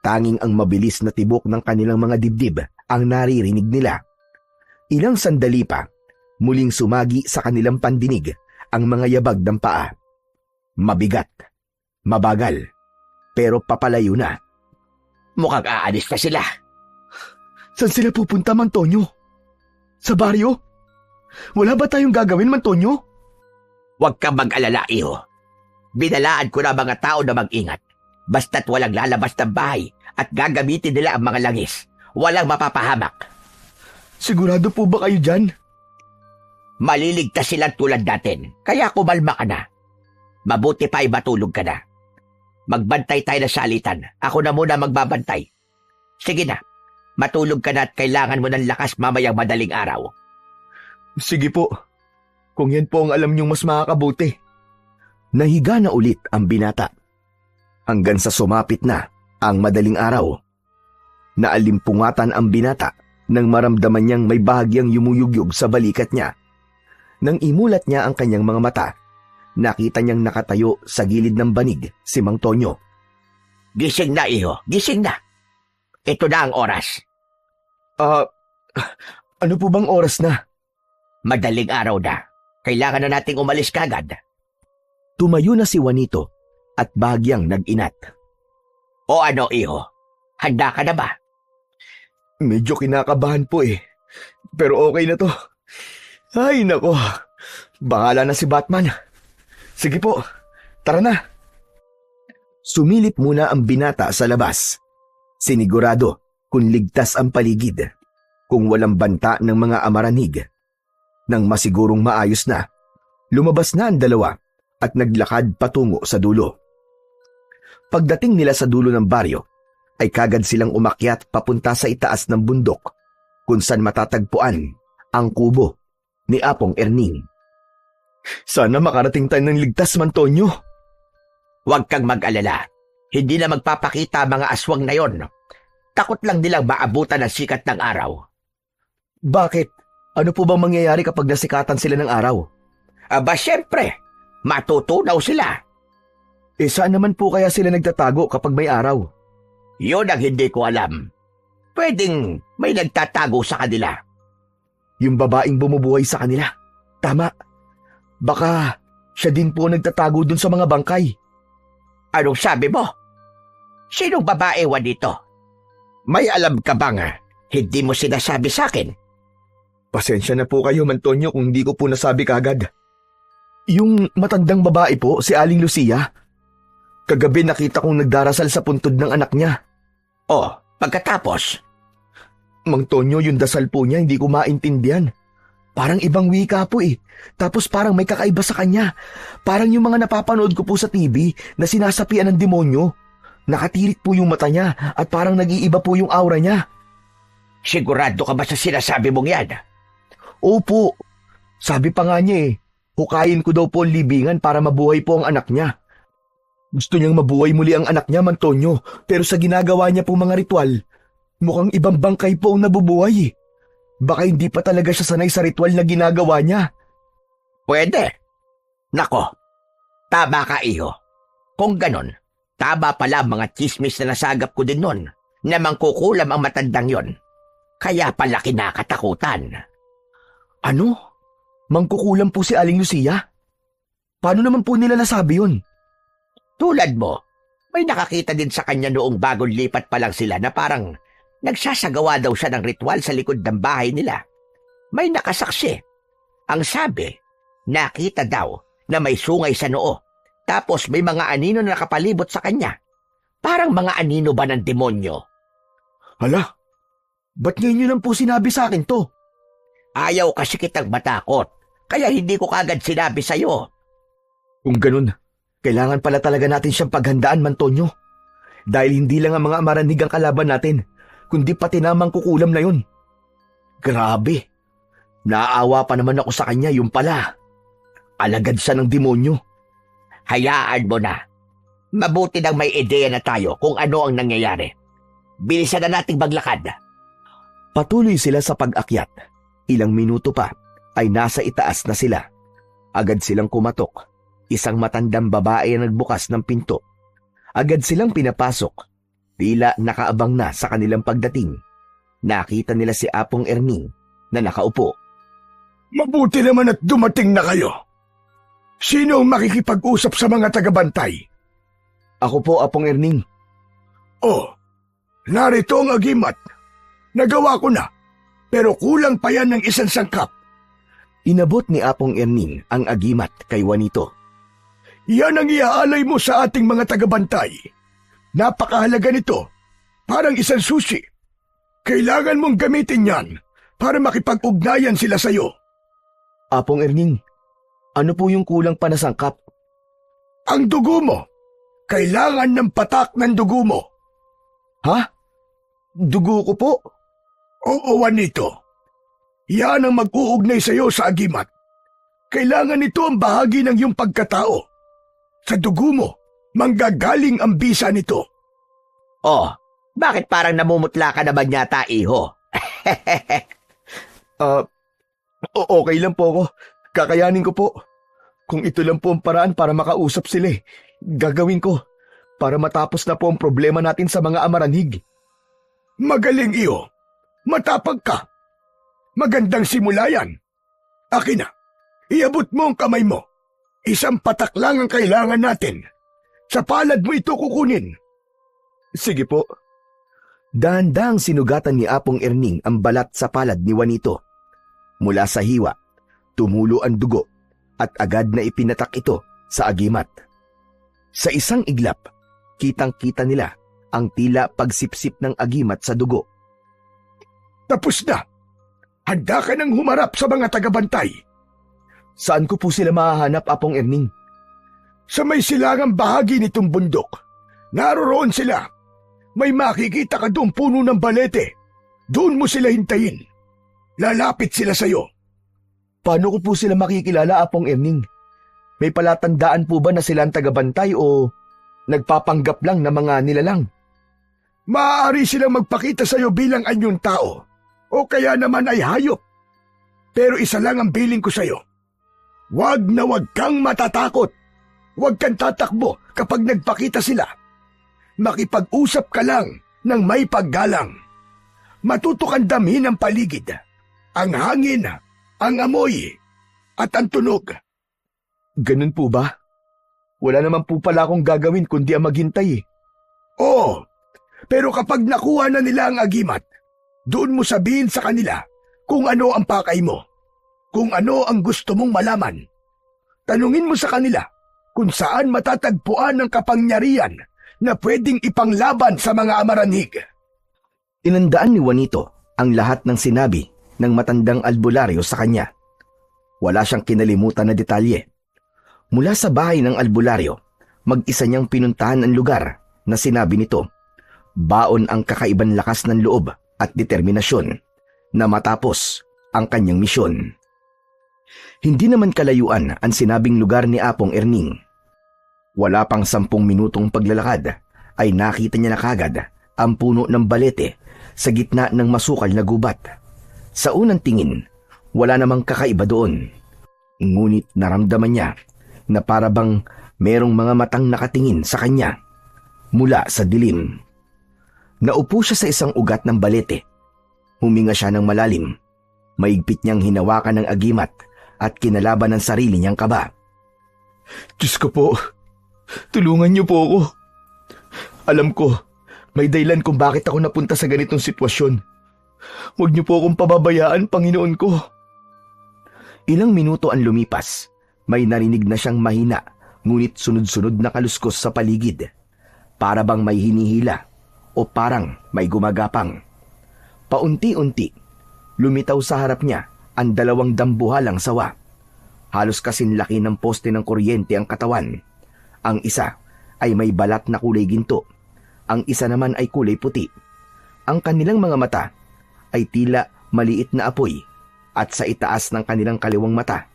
Tanging ang mabilis na tibok ng kanilang mga dibdib ang naririnig nila. Ilang sandali pa, muling sumagi sa kanilang pandinig ang mga yabag ng paa. Mabigat, mabagal, pero papalayo na. Mukhang aalis na sila. Saan sila pupunta, Mang Tonyo? Sa baryo? Wala ba tayong gagawin, Mang Tonyo? Huwag kang mag-alala, iho. Binalaan ko na mga tao na mag-ingat. Basta't walang lalabas ng bahay at gagamitin nila ang mga langis. Walang mapapahamak. Sigurado po ba kayo dyan? Maliligtas silang tulad natin, kaya kumalma ka na. Mabuti pa ay matulog ka na. Magbantay tayo na salitan. Ako na muna magbabantay. Sige na, matulog ka na at kailangan mo ng lakas mamayang madaling araw. Sige po. Kung yan po ang alam niyong mas makakabuti. Nahiga na ulit ang binata. Hanggang sa sumapit na ang madaling araw. Naalimpungatan ang binata nang maramdaman niyang may bahagyang yumuyugyug sa balikat niya. Nang imulat niya ang kanyang mga mata, nakita niyang nakatayo sa gilid ng banig si Mang Tonyo. Gising na, iho. Gising na. Ito na ang oras. Ano po bang oras na? Madaling araw na. Kailangan na nating umalis kagad. Tumayo na si Juanito at bahagyang nag-inat. O ano, iho? Handa ka na ba? Medyo kinakabahan po eh. Pero okay na to. Ay nako, bahala na si Batman. Sige po, tara na. Sumilip muna ang binata sa labas. Sinigurado kung ligtas ang paligid, kung walang banta ng mga amaranig. Nang masigurong maayos na, lumabas na ang dalawa at naglakad patungo sa dulo. Pagdating nila sa dulo ng baryo, ay kagad silang umakyat papunta sa itaas ng bundok kung saan matatagpuan ang kubo ni Apong Erning. Sana makarating tayo ng ligtas, Mantonyo. Huwag kang mag-alala. Hindi na magpapakita ang mga aswang na yon. Takot lang nilang maabutan ng sikat ng araw. Bakit? Ano po bang mangyayari kapag nasikatan sila ng araw? Aba, syempre. Matutunaw sila. Saan naman po kaya sila nagtatago kapag may araw? Yun ang hindi ko alam. Pwedeng may nagtatago sa kanila. Yung babaeng bumubuhay sa kanila. Tama. Baka siya din po nagtatago dun sa mga bangkay. Anong sabi mo? Sinong babae dito? May alam ka bang hindi mo sinasabi sa akin? Pasensya na po kayo, Mantonyo, kung hindi ko po nasabi kagad. Yung matandang babae po, si Aling Lucia. Kagabi nakita kong nagdarasal sa puntod ng anak niya. Oh, pagkatapos? Mang Tonyo, yung dasal po niya hindi ko maintindihan. Parang ibang wika po eh. Tapos parang may kakaiba sa kanya. Parang yung mga napapanood ko po sa TV na sinasapian ng demonyo. Nakatirik po yung mata niya at parang nag-iiba po yung aura niya. Sigurado ka ba sa sinasabi mong yan? Opo. Sabi pa nga niya eh, hukayin ko daw po ang libingan para mabuhay po ang anak niya. Gusto niyang mabuhay muli ang anak niya, Mantonyo, pero sa ginagawa niya po mga ritual, mukhang ibang bangkay po ang nabubuhay eh. Baka hindi pa talaga siya sanay sa ritual na ginagawa niya. Pwede. Nako, tama ka, iho. Kung ganon, tama pala mga chismis na nasagap ko din nun na mangkukulam ang matandang yon. Kaya pala kinakatakutan. Ano? Mangkukulam po si Aling Lucia? Paano naman po nila nasabi yun? Tulad mo, may nakakita din sa kanya noong bagong lipat pa lang sila na parang nagsasagawa daw siya ng ritual sa likod ng bahay nila. May nakasaksi. Ang sabi, nakita daw na may sungay sa noo. Tapos may mga anino na nakapalibot sa kanya. Parang mga anino ba ng demonyo? Hala, ba't ngayon nyo lang po sinabi sa akin to? Ayaw kasi kitang matakot, kaya hindi ko kagad sinabi sa'yo. Kung ganun, kailangan pala talaga natin siyang paghandaan, Mantonyo. Dahil hindi lang ang mga amaranig ang kalaban natin, kundi pati namang kukulam na yun. Grabe. Naaawa pa naman ako sa kanya, yung pala. Alagad siya ng demonyo. Hayaan mo na. Mabuti nang may ideya na tayo kung ano ang nangyayari. Bilisan na nating maglakad. Patuloy sila sa pag-akyat. Ilang minuto pa ay nasa itaas na sila. Agad silang kumatok. Isang matandang babae ang nagbukas ng pinto. Agad silang pinapasok. Tila nakaabang na sa kanilang pagdating. Nakita nila si Apong Erning na nakaupo. Mabuti naman at dumating na kayo. Sino ang makikipag-usap sa mga tagabantay? Ako po, Apong Erning. Oh, narito ang agimat. Nagawa ko na, pero kulang pa yan ng isang sangkap. Inabot ni Apong Erning ang agimat kay Juanito. Yan ang iaalay mo sa ating mga tagabantay. Napakahalaga nito, parang isang susi. Kailangan mong gamitin yan para makipag-ugnayan sila sa'yo. Apong Erning, ano po yung kulang pa na sangkap? Ang dugo mo. Kailangan ng patak ng dugo mo. Ha? Dugo ko po? Oo, Juanito. Yan ang mag-uugnay sa'yo sa agimat. Kailangan nito ang bahagi ng iyong pagkatao. Sa dugo mo, manggagaling ang bisa nito. Oh, bakit parang namumutla ka naman yata, iho? Okay lang po ako. Kakayanin ko po. Kung ito lang po ang paraan para makausap sila, gagawin ko para matapos na po ang problema natin sa mga amaranhig. Magaling iyo. Matapag ka. Magandang simula yan. Akin na. Iabot mo ang kamay mo. Isang patak lang ang kailangan natin. Sa palad mo ito kukunin. Sige po. Dahan-dahang sinugatan ni Apong Erning ang balat sa palad ni Juanito. Mula sa hiwa, tumulo ang dugo at agad na ipinatak ito sa agimat. Sa isang iglap, kitang-kita nila ang tila pagsipsip ng agimat sa dugo. Tapos na. Handa ka nang humarap sa mga tagabantay. Saan ko po sila mahahanap, Apong Erning? Sa may silangang bahagi nitong bundok. Naroroon sila. May makikita ka doon puno ng balete. Doon mo sila hintayin. Lalapit sila sa'yo. Paano ko po sila makikilala, Apong Erning? May palatandaan po ba na sila ang tagabantay o nagpapanggap lang na mga nilalang? Maaari silang magpakita sa'yo bilang anyong tao o kaya naman ay hayop. Pero isa lang ang biling ko sa'yo. Huwag na huwag kang matatakot. Huwag kang tatakbo kapag nagpakita sila. Makipag-usap ka lang ng may paggalang. Matuto kang damhin ang paligid, ang hangin, ang amoy, at ang tunog. Ganun po ba? Wala naman po pala akong gagawin kundi ang maghintay. Oo, pero kapag nakuha na nila ang agimat, doon mo sabihin sa kanila kung ano ang pakay mo, kung ano ang gusto mong malaman. Tanungin mo sa kanila kung saan matatagpuan ang kapangyarihan na pwedeng ipanglaban sa mga amaranhig. Inandaan ni Juanito ang lahat ng sinabi ng matandang albularyo sa kanya. Wala siyang kinalimutan na detalye. Mula sa bahay ng albularyo, mag-isa niyang pinuntahan ang lugar na sinabi nito. Baon ang kakaibang lakas ng loob at determinasyon na matapos ang kanyang misyon. Hindi naman kalayuan ang sinabing lugar ni Apong Erning. Wala pang 10 minutong paglalakad ay nakita niya na kagad ang puno ng balete sa gitna ng masukal na gubat. Sa unang tingin, wala namang kakaiba doon. Ngunit naramdaman niya na para bang merong mga matang nakatingin sa kanya mula sa dilim. Naupo siya sa isang ugat ng balete. Huminga siya ng malalim. Maigpit niyang hinawakan ng agimat at kinalaban ng sarili niyang kaba. Diyos ko po, tulungan niyo po ako. Alam ko, may dahilan kung bakit ako napunta sa ganitong sitwasyon. Huwag niyo po akong pababayaan, Panginoon ko. Ilang minuto ang lumipas. May narinig na siyang mahina, ngunit sunod-sunod na kaluskos sa paligid. Para bang may hinihila o parang may gumagapang. Paunti-unti, lumitaw sa harap niya ang 2 dambuhalang sawa. Halos kasinlaki ng poste ng kuryente ang katawan. Ang isa ay may balat na kulay ginto. Ang isa naman ay kulay puti. Ang kanilang mga mata ay tila maliit na apoy at sa itaas ng kanilang kaliwang mata,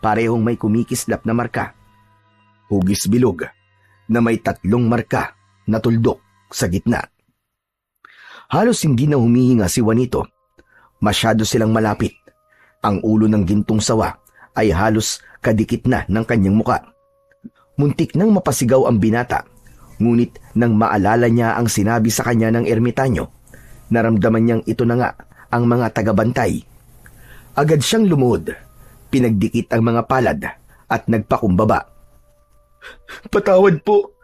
parehong may kumikislap na marka. Hugis bilog na may 3 marka na tuldok sa gitna. Halos hindi na humihinga si Juanito. Masyado silang malapit. Ang ulo ng gintong sawa ay halos kadikit na ng kanyang muka. Muntik nang mapasigaw ang binata, ngunit nang maalala niya ang sinabi sa kanya ng ermitanyo, naramdaman niyang ito na nga ang mga tagabantay. Agad siyang lumuhod, pinagdikit ang mga palad at nagpakumbaba. Patawad po!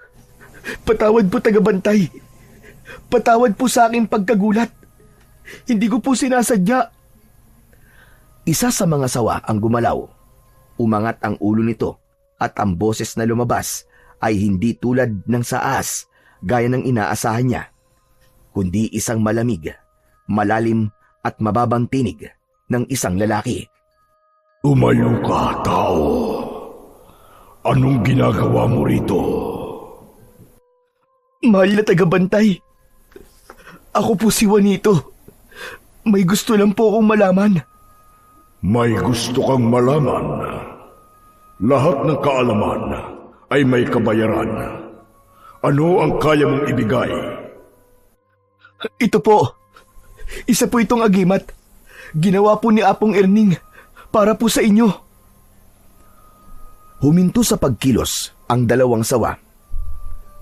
Patawad po, tagabantay! Patawad po sa aking pagkagulat! Hindi ko po sinasadya! Isa sa mga sawa ang gumalaw. Umangat ang ulo nito at ang boses na lumabas ay hindi tulad ng sa ahas gaya ng inaasahan niya, kundi isang malamig, malalim at mababang tinig ng isang lalaki. Tumayo ka, tao. Anong ginagawa mo rito? Mahal na tagabantay, ako po si Juanito. May gusto lang po akong malaman. May gusto kang malaman. Lahat ng kaalaman ay may kabayaran. Ano ang kaya mong ibigay? Ito po, isa po itong agimat. Ginawa po ni Apong Erning para po sa inyo. Huminto sa pagkilos ang dalawang sawa.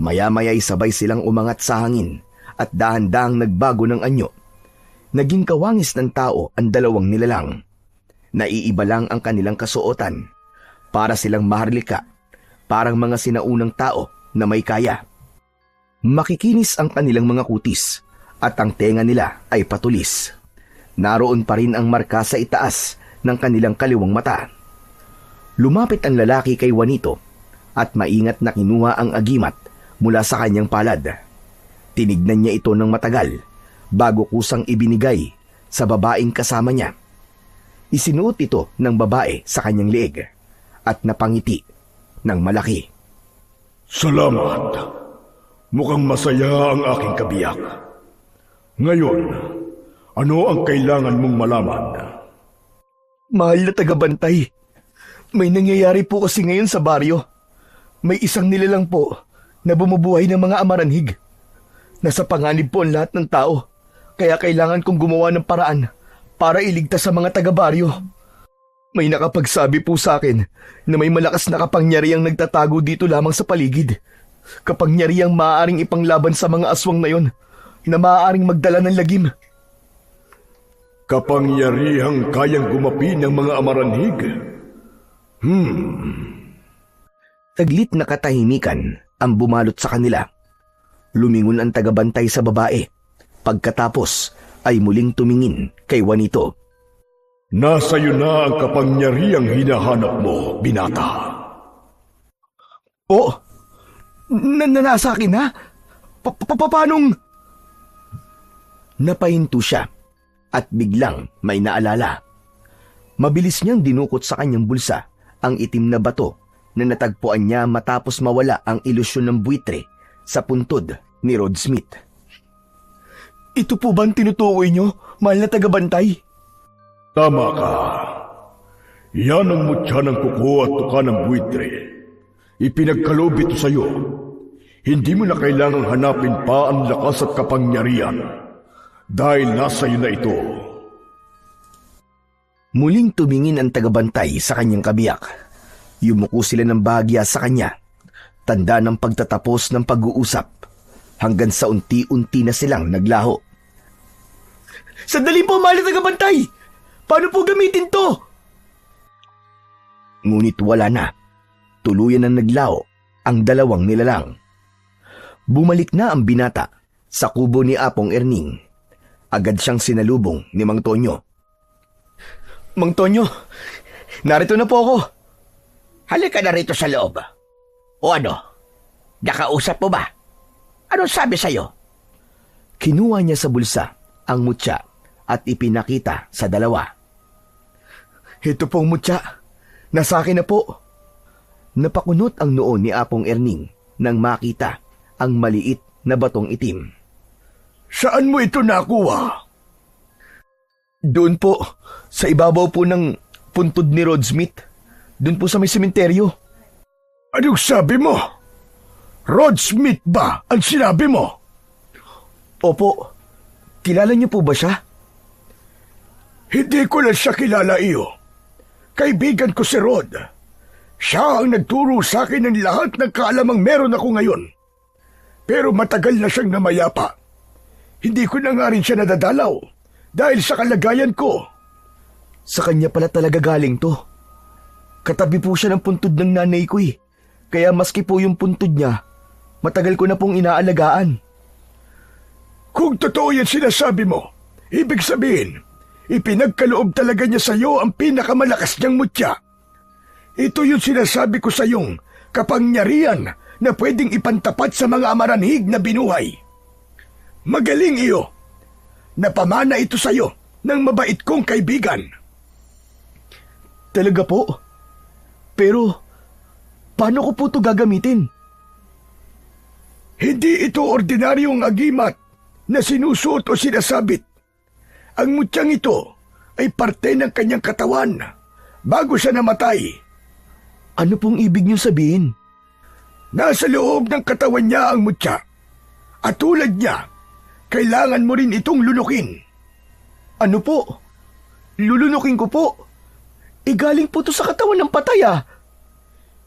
Maya-maya'y sabay silang umangat sa hangin at dahan-dahang nagbago ng anyo. Naging kawangis ng tao ang dalawang nilalang. Naiiba lang ang kanilang kasuotan. Para silang maharlika, parang mga sinaunang tao na may kaya. Makikinis ang kanilang mga kutis at ang tenga nila ay patulis. Naroon pa rin ang marka sa itaas ng kanilang kaliwang mata. Lumapit ang lalaki kay Juanito at maingat na kinuha ang agimat mula sa kanyang palad. Tinignan niya ito ng matagal bago kusang ibinigay sa babaeng kasama niya. Isinuot ito ng babae sa kanyang leeg at napangiti ng malaki. Salamat. Mukhang masaya ang aking kabiyak. Ngayon, ano ang kailangan mong malaman? Mahal na tagabantay, may nangyayari po kasi ngayon sa baryo. May isang nilalang po na bumubuhay ng mga amaranhig. Nasa panganib po ang lahat ng tao, kaya kailangan kong gumawa ng paraan para iligtas sa mga taga-baryo. May nakapagsabi po sa akin na may malakas na kapangyarihang nagtatago dito lamang sa paligid. Kapangyarihang maaaring ipanglaban sa mga aswang na yon na maaaring magdala ng lagim. Kapangyarihang kayang gumapi ng mga amaranhig? Taglit na katahimikan ang bumalot sa kanila. Lumingon ang tagabantay sa babae. Pagkatapos ay muling tumingin kay Juanito. Nasa iyo na ang kapangyarihang hinahanap mo, binata. Nasa akin na? Paanong? Napahinto siya at biglang may naalala. Mabilis niyang dinukot sa kanyang bulsa ang itim na bato na natagpuan niya matapos mawala ang ilusyon ng buitre sa puntod ni Rod Smith. Ito po ba ang tinutukoy niyo, mahal na tagabantay? Tama ka. Yan ang mutya ng kuko at tuka ng buitre. Ipinagkaloob ito sa iyo. Hindi mo na kailangang hanapin pa ang lakas at kapangyarihan dahil nasa iyo na ito. Muling tumingin ang tagabantay sa kanyang kabiyak. Yumuko sila ng bahagya sa kanya. Tanda ng pagtatapos ng pag-uusap hanggang sa unti-unti na silang naglaho. Sandali po, mahal na tagabantay! Paano po gamitin to? Ngunit wala na. Tuluyan na naglaho ang dalawang nilalang. Bumalik na ang binata sa kubo ni Apong Erning. Agad siyang sinalubong ni Mang Tonyo. Mang Tonyo, narito na po ako. Halika na rito sa loob. O ano? Nakausap mo ba? Anong sabi sa'yo? Kinuha niya sa bulsa ang mutya at ipinakita sa dalawa. Ito pong mutya. Nasa akin na po. Napakunot ang noo ni Apong Erning nang makita ang maliit na batong itim. Saan mo ito nakuha? Doon po, sa ibabaw po ng puntod ni Rod Smith. Doon po sa may sementeryo. Anong sabi mo? Rod Smith ba ang sinabi mo? Opo. Kilala niyo po ba siya? Hindi ko na siya kilala iyo. Kaibigan ko si Rod. Siya ang nagturo sa akin ng lahat ng kaalamang meron ako ngayon. Pero matagal na siyang namayapa. Hindi ko na nga rin siya nadadalaw dahil sa kalagayan ko. Sa kanya pala talaga galing to. Katabi po siya ng puntod ng nanay ko eh. Kaya maski po yung puntod niya, matagal ko na pong inaalagaan. Kung totoo yan sinasabi mo, ibig sabihin, ipinagkaloob talaga niya sa iyo ang pinakamalakas niyang mutya. Ito yung sinasabi ko sa iyong kapangyarihan na pwedeng ipantapat sa mga amaranhig na binuhay. Magaling iyo. Napamana ito sa'yo ng mabait kong kaibigan. Talaga po? Pero, paano ko po ito gagamitin? Hindi ito ordinaryong agimat na sinusuot o sinasabit. Ang mutyang ito ay parte ng kanyang katawan bago siya namatay. Ano pong ibig niyo sabihin? Nasa loob ng katawan niya ang mutya. At tulad niya, kailangan mo rin itong lunukin. Ano po? Lulunukin ko po. Galing po to sa katawan ng patay ah.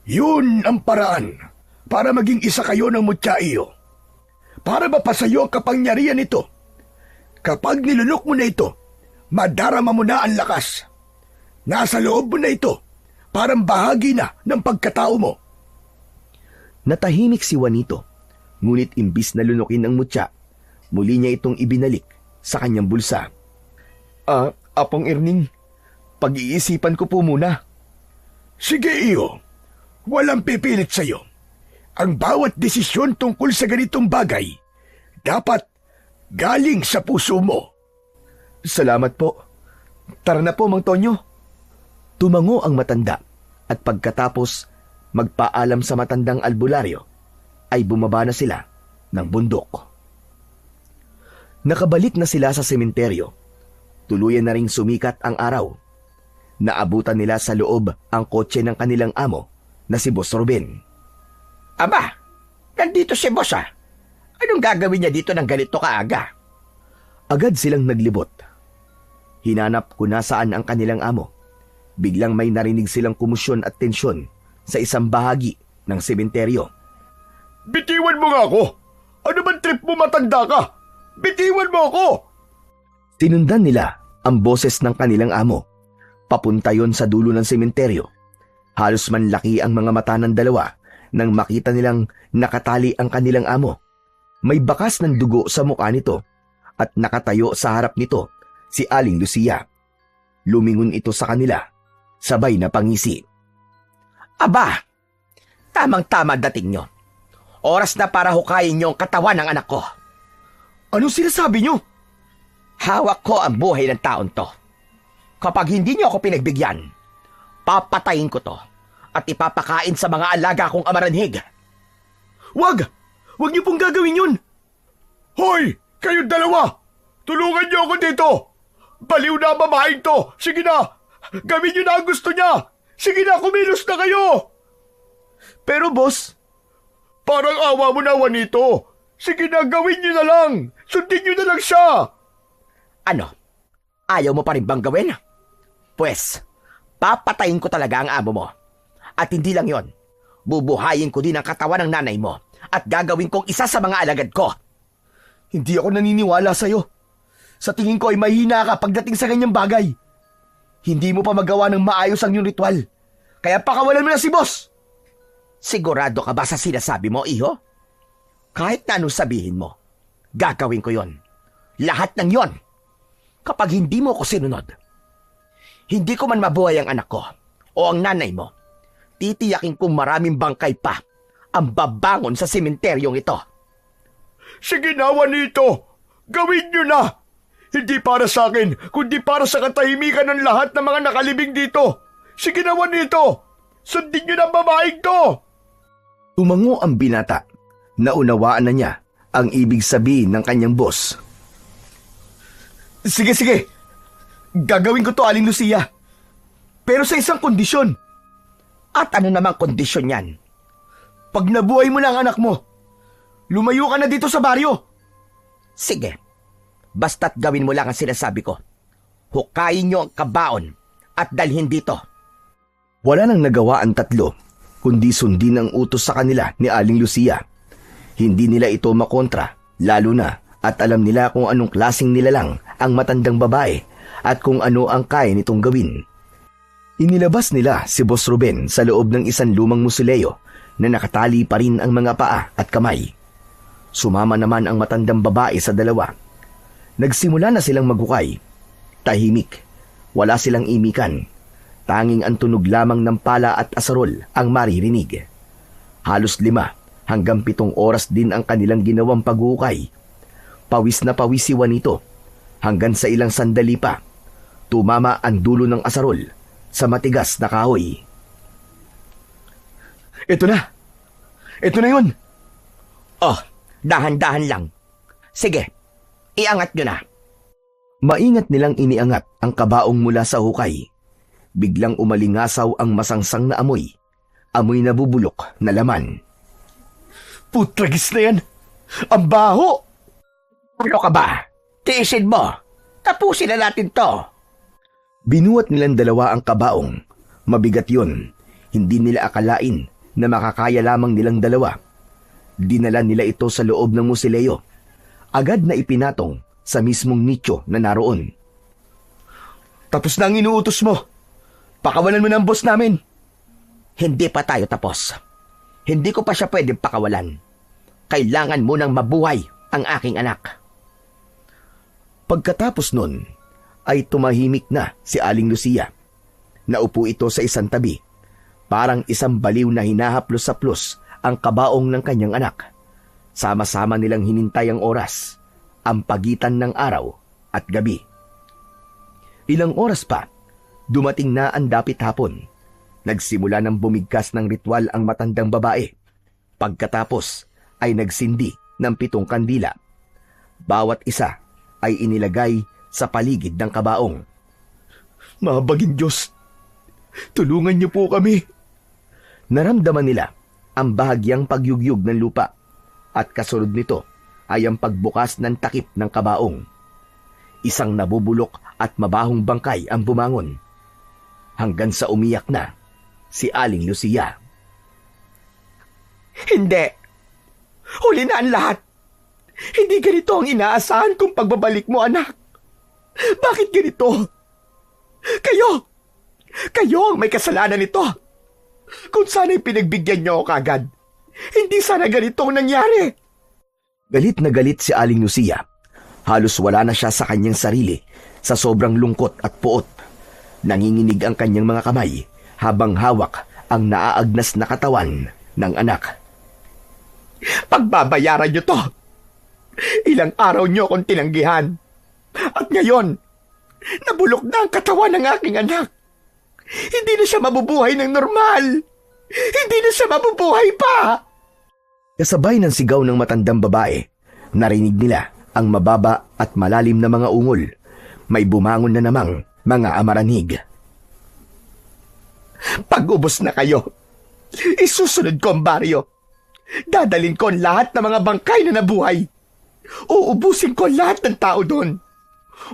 Yun ang paraan para maging isa kayo ng mutya iyo. Para mapasayo ang kapangyarihan nito. Kapag nilunok mo na ito, madarama mo na ang lakas. Nasa loob mo na ito, parang bahagi na ng pagkatao mo. Natahimik si Juanito, ngunit imbis na lunukin ang mutya, muli niya itong ibinalik sa kanyang bulsa. Apong Erning, pag-iisipan ko po muna. Sige iyo, walang pipilit sa'yo. Ang bawat desisyon tungkol sa ganitong bagay, dapat galing sa puso mo. Salamat po. Tara na po, Mang Tonyo. Tumango ang matanda at pagkatapos magpaalam sa matandang albularyo, ay bumaba na sila ng bundok. Nakabalik na sila sa sementeryo. Tuluyan na ring sumikat ang araw. Naabutan nila sa loob ang kotse ng kanilang amo na si Boss Ruben. Aba, nandito si boss ah. Anong gagawin niya dito ng ganito kaaga? Agad silang naglibot. Hinanap kung nasaan ang kanilang amo. Biglang may narinig silang kumusyon at tensyon sa isang bahagi ng sementeryo. Bitiwan mo nga ako! Ano bang trip mo, matanda ka? Bitiwan mo ako! Sinundan nila ang boses ng kanilang amo. Papunta yon sa dulo ng sementeryo. Halos manlaki ang mga mata ng dalawa nang makita nilang nakatali ang kanilang amo. May bakas ng dugo sa mukha nito at nakatayo sa harap nito si Aling Lucia. Lumingon ito sa kanila, sabay na pangisi. Aba, tamang-tama dating nyo. Oras na para hukayin nyo ang katawan ng anak ko. Anong sinasabi nyo? Hawak ko ang buhay ng taon to. Kapag hindi nyo ako pinagbigyan, papatayin ko to at ipapakain sa mga alaga kong amaranhig. Wag! Wag niyo pong gagawin yun! Hoy! Kayong dalawa! Tulungan niyo ako dito! Baliw na ang babaeng to! Sige na! Gawin niyo na ang gusto niya! Sige na, kumilos na kayo! Pero boss... Parang awa mo na, Juanito! Sige na, gawin niyo na lang! Sundin niyo na lang siya! Ano? Ayaw mo pa rin bang gawin? Pwes, papatayin ko talaga ang amo mo. At hindi lang yon, bubuhayin ko din ang katawan ng nanay mo at gagawin kong isa sa mga alagad ko. Hindi ako naniniwala sa'yo. Sa tingin ko ay mahina ka pagdating sa ganyang bagay. Hindi mo pa magawa ng maayos ang iyong ritual. Kaya pakawalan mo na si boss. Sigurado ka ba sa sinasabi mo, iho? Kahit na anong sabihin mo, gagawin ko yon. Lahat ng yon. Kapag hindi mo ko sinunod, hindi ko man mabuhay ang anak ko o ang nanay mo, titiyakin kong maraming bangkay pa ang babangon sa sementeryong ito. Sige na, Juanito! Gawin niyo na! Hindi para sa akin, kundi para sa katahimikan ng lahat ng mga nakalibing dito. Sige na, Juanito! Sundin niyo na ang babaeng to! Tumango ang binata. Naunawaan na niya ang ibig sabihin ng kanyang boss. Sige, sige. Gagawin ko to, Aling Lucia. Pero sa isang kondisyon. At ano namang kondisyon yan? Pag nabuhay mo na ang anak mo, lumayo ka na dito sa baryo. Sige. Basta't gawin mo lang ang sinasabi ko. Hukayin niyo ang kabaon at dalhin dito. Wala nang nagawa ang tatlo, kundi sundin ang utos sa kanila ni Aling Lucia. Hindi nila ito makontra, lalo na at alam nila kung anong klaseng nilalang ang matandang babae at kung ano ang kaya nitong gawin. Inilabas nila si Boss Ruben sa loob ng isang lumang musileo na nakatali pa rin ang mga paa at kamay. Sumama naman ang matandang babae sa dalawa. Nagsimula na silang maghukay. Tahimik. Wala silang imikan. Tanging ang tunog lamang ng pala at asarol ang maririnig. Halos 5 hanggang 7 oras din ang kanilang ginawang paghukay. Pawis na pawis si Juanito. hanggang sa ilang sandali pa, tumama ang dulo ng asarol sa matigas na kahoy. Ito na! Ito na yun! Oh, dahan-dahan lang. Sige, iangat nyo na. Maingat nilang iniangat ang kabaong mula sa hukay. Biglang umalingasaw ang masangsang na amoy. Amoy na bubulok na laman. Putragis na yan! Ang baho! Ano ka ba? Tiisin mo. Tapusin na natin to. Binuhat nilang dalawa ang kabaong. Mabigat yun. Hindi nila akalain na makakaya lamang nilang dalawa. Dinala nila ito sa loob ng musileo. Agad na ipinatong sa mismong nicho na naroon. Tapos na ang inuutos mo. Pakawalan mo ng boss namin. Hindi pa tayo tapos. Hindi ko pa siya pwedeng pakawalan. Kailangan mo nang mabuhay ang aking anak. Pagkatapos nun, ay tumahimik na si Aling Lucia. Naupo ito sa isang tabi. Parang isang baliw na hinahaplos-saplos ang kabaong ng kanyang anak. Sama-sama nilang hinintay ang oras, ang pagitan ng araw at gabi. Ilang oras pa, dumating na ang dapit hapon. Nagsimula ng bumigkas ng ritual ang matandang babae. Pagkatapos ay nagsindi ng 7 kandila. Bawat isa ay inilagay sa paligid ng kabaong. Mabaging Diyos, tulungan niyo po kami. Naramdaman nila ang bahagyang pagyugyug ng lupa at kasunod nito ay ang pagbukas ng takip ng kabaong. Isang nabubulok at mabahong bangkay ang bumangon. Hanggang sa umiyak na si Aling Lucia. Hindi. Huli na ang lahat. Hindi ganito ang inaasahan kong pagbabalik mo, anak. Bakit ganito? Kayo ang may kasalanan nito. Kung sana'y pinagbigyan niyo ako kagad, hindi sana ganito ang nangyari. Galit na galit si Aling Lucia. Halos wala na siya sa kanyang sarili sa sobrang lungkot at puot. Nanginginig ang kanyang mga kamay habang hawak ang naaagnas na katawan ng anak. Pagbabayaran niyo to. Ilang araw niyo akong tinanggihan. At ngayon, nabulok na ang katawan ng aking anak. Hindi na siya mabubuhay ng normal. Hindi na siya mabubuhay pa. Kasabay ng sigaw ng matandang babae, narinig nila ang mababa at malalim na mga ungol. May bumangon na namang mga amaranig. Pag-ubos na kayo, isusunod ko ang baryo. Dadalin ko ang lahat ng mga bangkay na nabuhay. Uubusin ko lahat ng tao doon.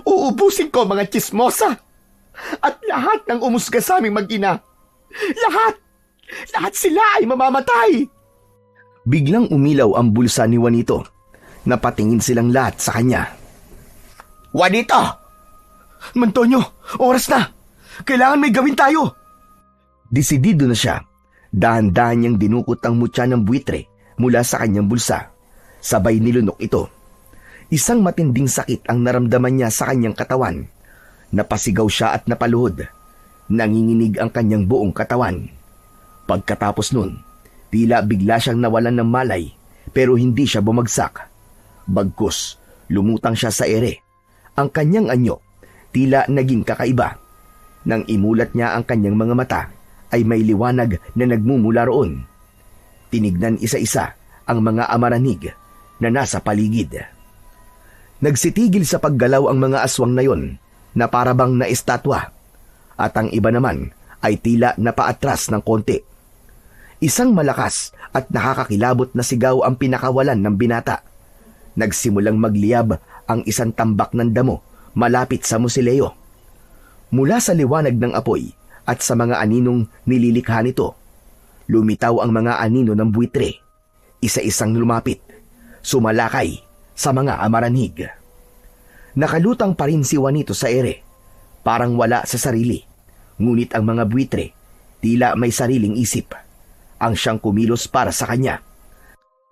Uubusin ko mga tsismosa. At lahat ng umusga sa aming mag-ina. Lahat sila ay mamamatay. Biglang umilaw ang bulsa ni Juanito. Napatingin silang lahat sa kanya. Juanito! Mantonyo, oras na. Kailangan may gawin tayo. Desidido na siya. Dahan-dahan niyang dinukot ang mutya ng buitre mula sa kanyang bulsa. Sabay nilunok ito. Isang matinding sakit ang naramdaman niya sa kanyang katawan. Napasigaw siya at napaluhod. Nanginginig ang kanyang buong katawan. Pagkatapos nun, tila bigla siyang nawalan ng malay pero hindi siya bumagsak. Bagkus, lumutang siya sa ere. Ang kanyang anyo, tila naging kakaiba. Nang imulat niya ang kanyang mga mata, ay may liwanag na nagmumula roon. Tinignan isa-isa ang mga amaranig na nasa paligid. Nagsitigil sa paggalaw ang mga aswang na yon na parabang na estatwa at ang iba naman ay tila napaatras ng konti. Isang malakas at nakakakilabot na sigaw ang pinakawalan ng binata. Nagsimulang magliyab ang isang tambak ng damo malapit sa musileo. Mula sa liwanag ng apoy at sa mga aninong nililikha nito, lumitaw ang mga anino ng buitre. Isa-isang lumapit, sumalakay sa mga amaranig. Nakalutang pa rin si Juanito sa ere, parang wala sa sarili. Ngunit ang mga buitre, tila may sariling isip. Ang siyang kumilos para sa kanya.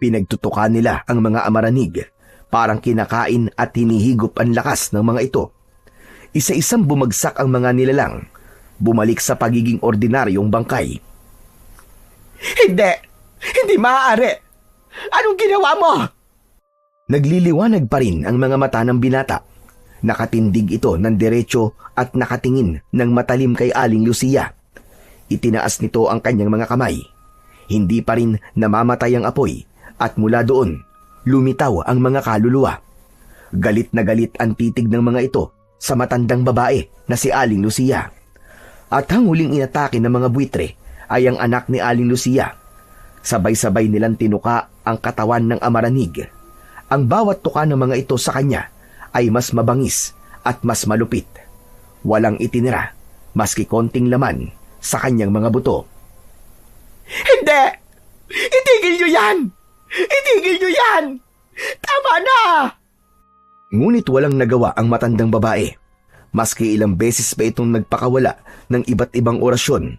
Pinagtutukan nila ang mga amaranig, parang kinakain at hinihigop ang lakas ng mga ito. Isa-isang bumagsak ang mga nilalang, bumalik sa pagiging ordinaryong bangkay. Hindi maaari. Anong ginawa mo? Nagliliwanag pa rin ang mga mata ng binata. Nakatindig ito ng diretso at nakatingin ng matalim kay Aling Lucia. Itinaas nito ang kanyang mga kamay. Hindi pa rin namamatay ang apoy at mula doon, lumitaw ang mga kaluluwa. Galit na galit ang titig ng mga ito sa matandang babae na si Aling Lucia. At ang huling inatake ng mga buitre ay ang anak ni Aling Lucia. Sabay-sabay nilang tinuka ang katawan ng amaranig. Ang bawat tuka ng mga ito sa kanya ay mas mabangis at mas malupit. Walang itinira, maski konting laman sa kanyang mga buto. Hindi! Itigil niyo yan! Itigil niyo yan! Tama na! Ngunit walang nagawa ang matandang babae. Maski ilang beses pa itong nagpakawala ng iba't ibang orasyon,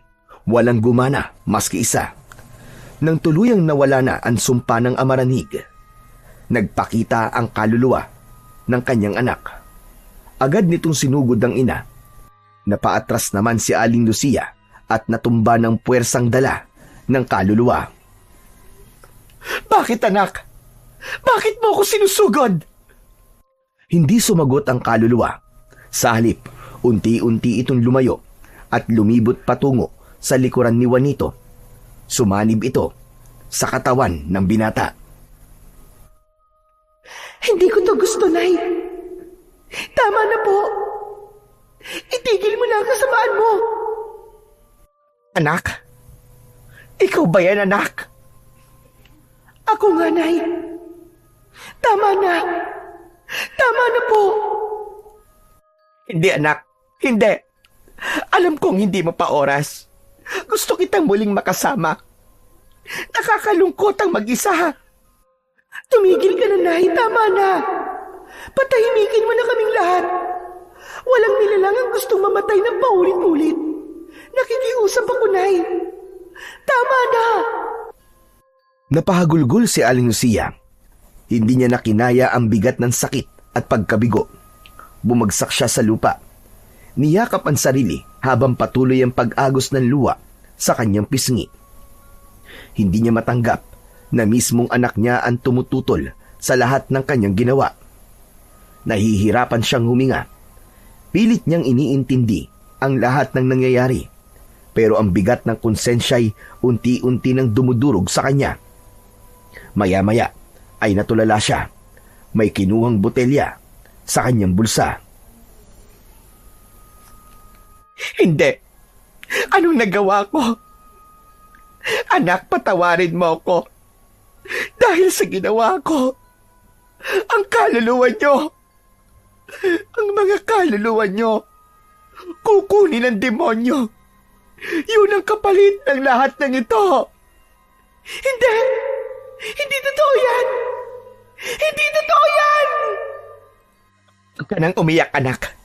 walang gumana maski isa. Nang tuluyang nawala na ang sumpa ng amaranig, nagpakita ang kaluluwa ng kanyang anak. Agad nitong sinugod ang ina. Napaatras naman si Aling Lucia at natumba ng puwersang dala ng kaluluwa. Bakit, anak? Bakit mo ako sinusugod? Hindi sumagot ang kaluluwa. Sa halip, unti-unti itong lumayo at lumibot patungo sa likuran ni Juanito. Sumanib ito sa katawan ng binata. Hindi ko to gusto, Nay. Tama na po. Itigil mo na ang kasamaan mo. Anak? Ikaw ba yan, anak? Ako nga, Nay. Tama na. Tama na po. Hindi, anak. Hindi. Alam kong hindi mo pa oras. Gusto kitang muling makasama. Nakakalungkot ang mag-isa. Tumigil ka na, Nay. Tama na. Patahimikin mo na kaming lahat. Walang nilalang ang gustong mamatay ng paulit-ulit. Nakikiusap ako, Nay. Tama na. Napahagulgol si Aling Lucia. Hindi niya nakinaya ang bigat ng sakit at pagkabigo. Bumagsak siya sa lupa. Niyakap ang sarili habang patuloy ang pag-agos ng luwa sa kanyang pisngi. Hindi niya matanggap na mismong anak niya ang tumututol sa lahat ng kanyang ginawa. Nahihirapan siyang huminga. Pilit niyang iniintindi ang lahat ng nangyayari. Pero ang bigat ng konsensya'y unti-unti nang dumudurog sa kanya. Maya-maya ay natulala siya. May kinuhang botelya sa kanyang bulsa. Hindi. Anong nagawa ko? Anak, patawarin mo ako. Dahil sa ginawa ko, ang kaluluwa nyo, ang mga kaluluwa nyo, kukunin ng demonyo. Yun ang kapalit ng lahat ng ito. Hindi. Hindi totoo yan. Hindi totoo yan. Huwag ka nang umiyak, anak.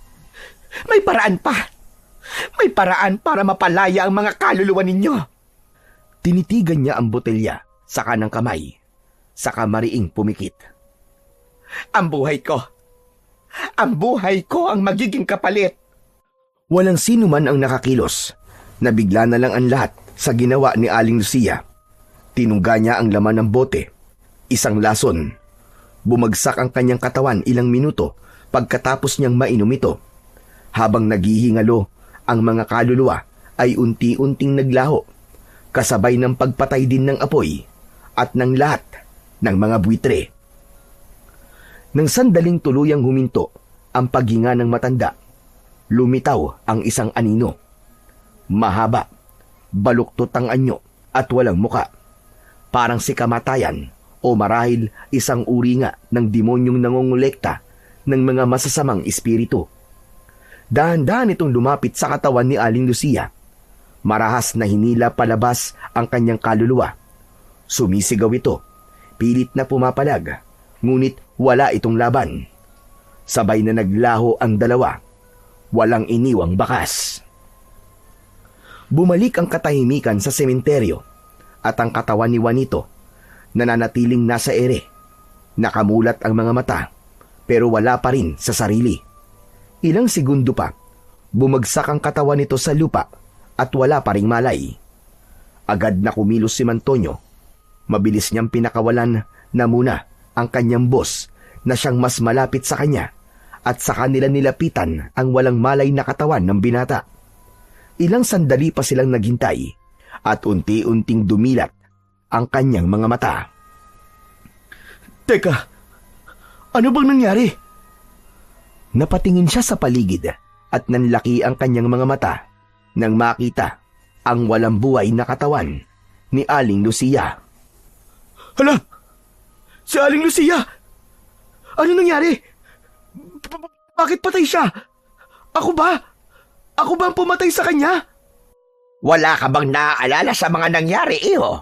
May paraan pa. May paraan para mapalaya ang mga kaluluwa ninyo. Tinitigan niya ang botelya sa kanang kamay. Saka mariing pumikit. Ang buhay ko. Ang buhay ko ang magiging kapalit. Walang sino man ang nakakilos. Nabigla na lang ang lahat sa ginawa ni Aling Lucia. Tinungga niya ang laman ng bote. Isang lason. Bumagsak ang kanyang katawan ilang minuto pagkatapos niyang mainom ito. Habang naghihingalo, ang mga kaluluwa ay unti-unting naglaho, kasabay ng pagpatay din ng apoy at ng lahat ng mga buitre. Nang sandaling tuluyang huminto ang paghinga ng matanda, lumitaw ang isang anino. Mahaba, baluktot ang anyo at walang muka. Parang si kamatayan o marahil isang uri nga ng demonyong nangongolekta ng mga masasamang espiritu. Dahan-dahan itong lumapit sa katawan ni Aling Lucia. Marahas na hinila palabas ang kanyang kaluluwa. Sumisigaw ito, pilit na pumapalag, ngunit wala itong laban. Sabay na naglaho ang dalawa. Walang iniwang bakas. Bumalik ang katahimikan sa sementeryo at ang katawan ni Juanito nananatiling nasa ere. Nakamulat ang mga mata pero wala pa rin sa sarili. Ilang segundo pa, bumagsak ang katawan nito sa lupa at wala pa ring malay. Agad na kumilos si Mantonio. Mabilis niyang pinakawalan na muna ang kanyang boss na siyang mas malapit sa kanya at sa kanila nilapitan ang walang malay na katawan ng binata. Ilang sandali pa silang naghintay at unti-unting dumilat ang kanyang mga mata. Teka, ano bang nangyari? Napatingin siya sa paligid at nanlaki ang kanyang mga mata nang makita ang walang buhay na katawan ni Aling Lucia. Hala! Si Aling Lucia! Ano nangyari? Bakit patay siya? Ako ba? Ako ba ang pumatay sa kanya? Wala ka bang naaalala sa mga nangyari, iho?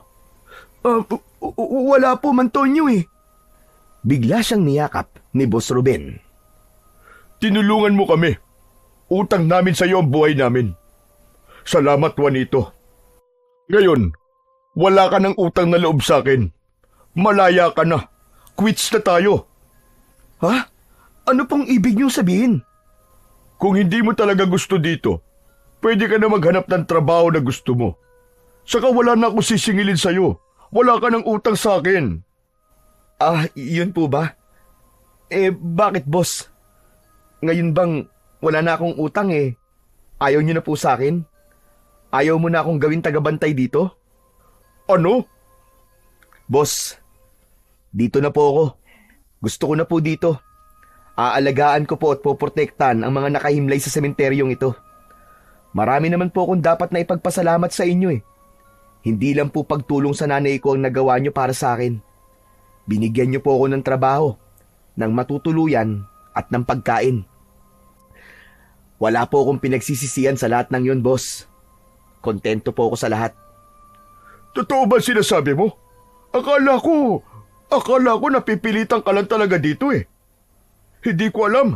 Wala po, Mantonyo eh. Bigla siyang niyakap ni Boss Ruben. Tinulungan mo kami. Utang namin sa iyo ang buhay namin. Salamat, Juanito. Ngayon, wala ka ng utang na loob sa akin. Malaya ka na. Quits na tayo. Ha? Ano pong ibig niyong sabihin? Kung hindi mo talaga gusto dito, pwede ka na maghanap ng trabaho na gusto mo. Saka wala na akong sisingilin sa'yo. Wala ka ng utang sa akin. Yun po ba? Bakit boss? Ngayon bang wala na akong utang ayaw niyo na po sa akin? Ayaw mo na akong gawin tagabantay dito? Ano? Boss, dito na po ako. Gusto ko na po dito. Aalagaan ko po at poprotektan ang mga nakahimlay sa sementeryong ito. Marami naman po akong dapat na ipagpasalamat sa inyo Hindi lang po pagtulong sa nanay ko ang nagawa niyo para sa akin. Binigyan niyo po ako ng trabaho, ng matutuluyan at ng pagkain. Wala po akong pinagsisisihan sa lahat ng yun, boss. Kontento po ako sa lahat. Totoo ba sinasabi mo? Akala ko napipilitan ka lang talaga dito Hindi ko alam.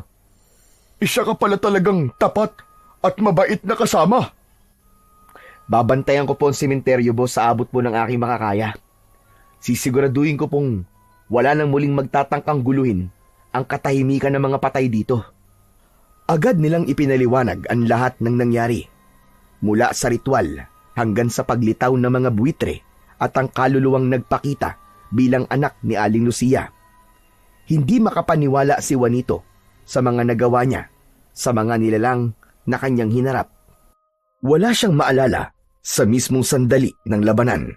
Isa ka pala talagang tapat at mabait na kasama. Babantayan ko po ang sementeryo, boss, sa abot po ng aking makakaya. Sisiguraduhin ko pong wala nang muling magtatangkang guluhin ang katahimikan ng mga patay dito. Agad nilang ipinaliwanag ang lahat ng nangyari. Mula sa ritual hanggang sa paglitaw ng mga buwitre at ang kaluluwang nagpakita bilang anak ni Aling Lucia. Hindi makapaniwala si Juanito sa mga nagawa niya, sa mga nilalang na kanyang hinarap. Wala siyang maalala sa mismong sandali ng labanan,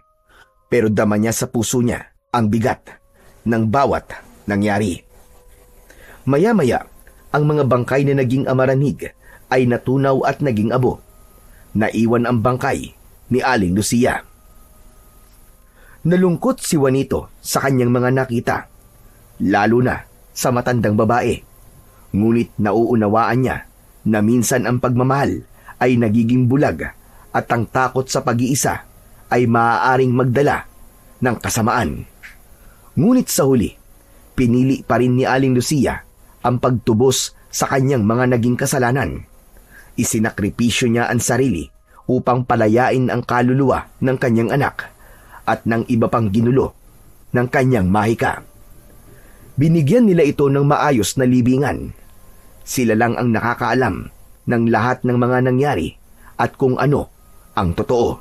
pero dama niya sa puso niya ang bigat ng bawat nangyari. Maya-maya, ang mga bangkay na naging amaranig ay natunaw at naging abo. Naiwan ang bangkay ni Aling Lucia. Nalungkot si Juanito sa kanyang mga nakita, lalo na sa matandang babae. Ngunit nauunawaan niya na minsan ang pagmamahal ay nagiging bulag at ang takot sa pag-iisa ay maaaring magdala ng kasamaan. Ngunit sa huli, pinili pa rin ni Aling Lucia ang pagtubos sa kanyang mga naging kasalanan. Isinakripisyo niya ang sarili upang palayain ang kaluluwa ng kanyang anak at ng iba pang ginulo ng kanyang mahika. Binigyan nila ito ng maayos na libingan. Sila lang ang nakakaalam ng lahat ng mga nangyari at kung ano ang totoo.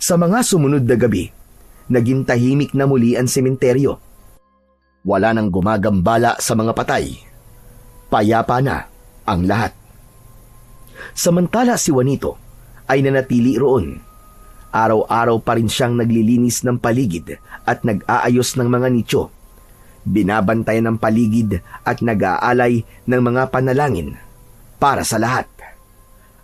Sa mga sumunod na gabi, naging tahimik na muli ang sementeryo. Wala nang gumagambala sa mga patay. Payapa na ang lahat. Samantala si Juanito ay nanatili roon. Araw-araw pa rin siyang naglilinis ng paligid at nag-aayos ng mga nicho. Binabantayan ng paligid at nag-aalay ng mga panalangin para sa lahat.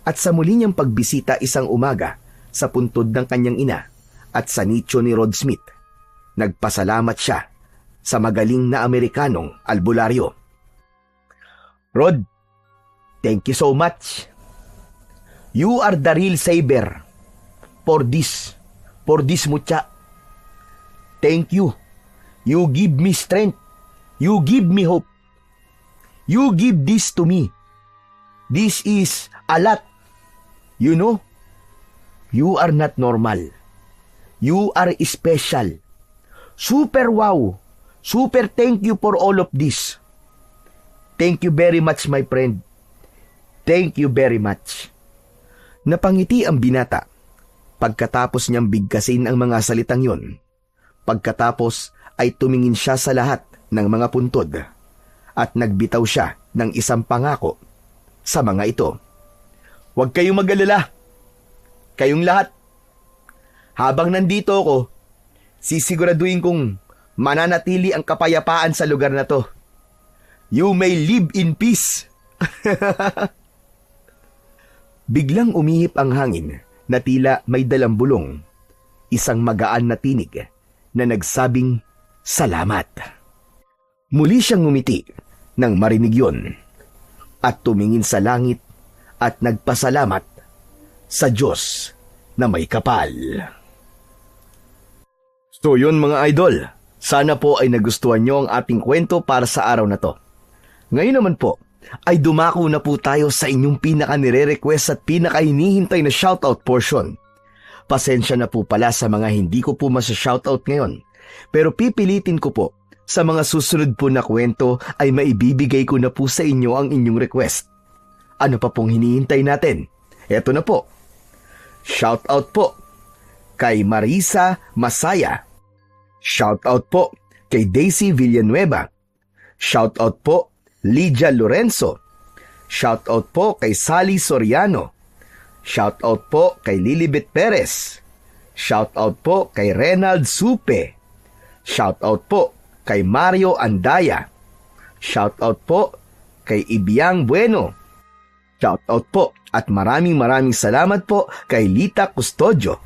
At sa muli niyang pagbisita isang umaga sa puntod ng kanyang ina at sa nicho ni Rod Smith, nagpasalamat siya sa magaling na Amerikanong albularyo. Rod, thank you so much. You are the real saver for this mucha. Thank you. You give me strength. You give me hope. You give this to me. This is a lot. You know, you are not normal. You are special. Super wow. Super thank you for all of this. Thank you very much, my friend. Thank you very much. Napangiti ang binata pagkatapos niyang bigkasin ang mga salitang yon. Pagkatapos ay tumingin siya sa lahat ng mga puntod at nagbitaw siya ng isang pangako sa mga ito. Huwag kayong mag-alala. Kayong lahat. Habang nandito ako, sisiguraduhin kong mananatili ang kapayapaan sa lugar na to. You may live in peace. Biglang umihip ang hangin na tila may dalang bulong. Isang magaan na tinig na nagsabing salamat. Muli siyang ngumiti nang marinig yun at tumingin sa langit at nagpasalamat sa Diyos na may kapal. So yun mga idol, sana po ay nagustuhan nyo ang ating kwento para sa araw na to. Ngayon naman po, ay dumako na po tayo sa inyong pinaka-nire-request at pinaka-hinihintay na shoutout portion. Pasensya na po pala sa mga hindi ko po masa-shoutout ngayon, pero pipilitin ko po sa mga susunod po na kwento ay maibibigay ko na po sa inyo ang inyong request. Ano pa pong hinihintay natin? Eto na po. Shoutout po kay Marisa Masaya. Shoutout po kay Daisy Villanueva. Shoutout po Lydia Lorenzo. Shoutout po kay Sally Soriano. Shoutout po kay Lilibet Perez. Shoutout po kay Renald Supe. Shoutout po kay Mario Andaya. Shoutout po kay Ibiang Bueno. Shoutout po at maraming salamat po kay Lita Custodio.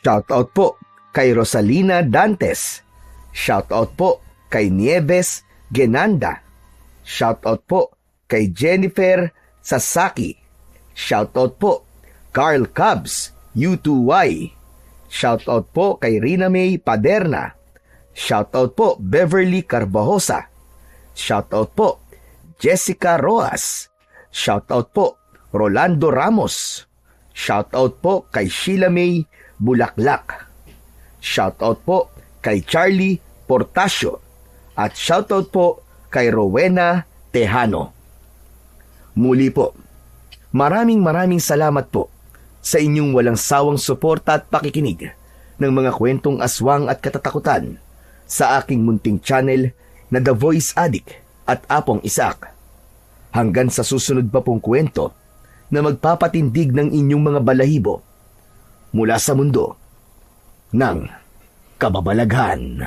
Shoutout po kay Rosalina Dantes. Shoutout po kay Nieves Genanda. Shoutout po kay Jennifer Sasaki. Shoutout po Carl Cubs U2Y. Shoutout po kay Rina May Paderna. Shoutout po Beverly Carbajosa. Shoutout po Jessica Roas. Shoutout po Rolando Ramos. Shoutout po kay Sheila May Bulaklak. Shoutout po kay Charlie Portasio. At shoutout po kay Rowena Tejano. Muli po, maraming salamat po sa inyong walang sawang suporta at pakikinig ng mga kwentong aswang at katatakutan sa aking munting channel na The Voice Addict at Apong Isaac. Hanggang sa susunod pa pong kwento na magpapatindig ng inyong mga balahibo mula sa mundo ng kababalaghan.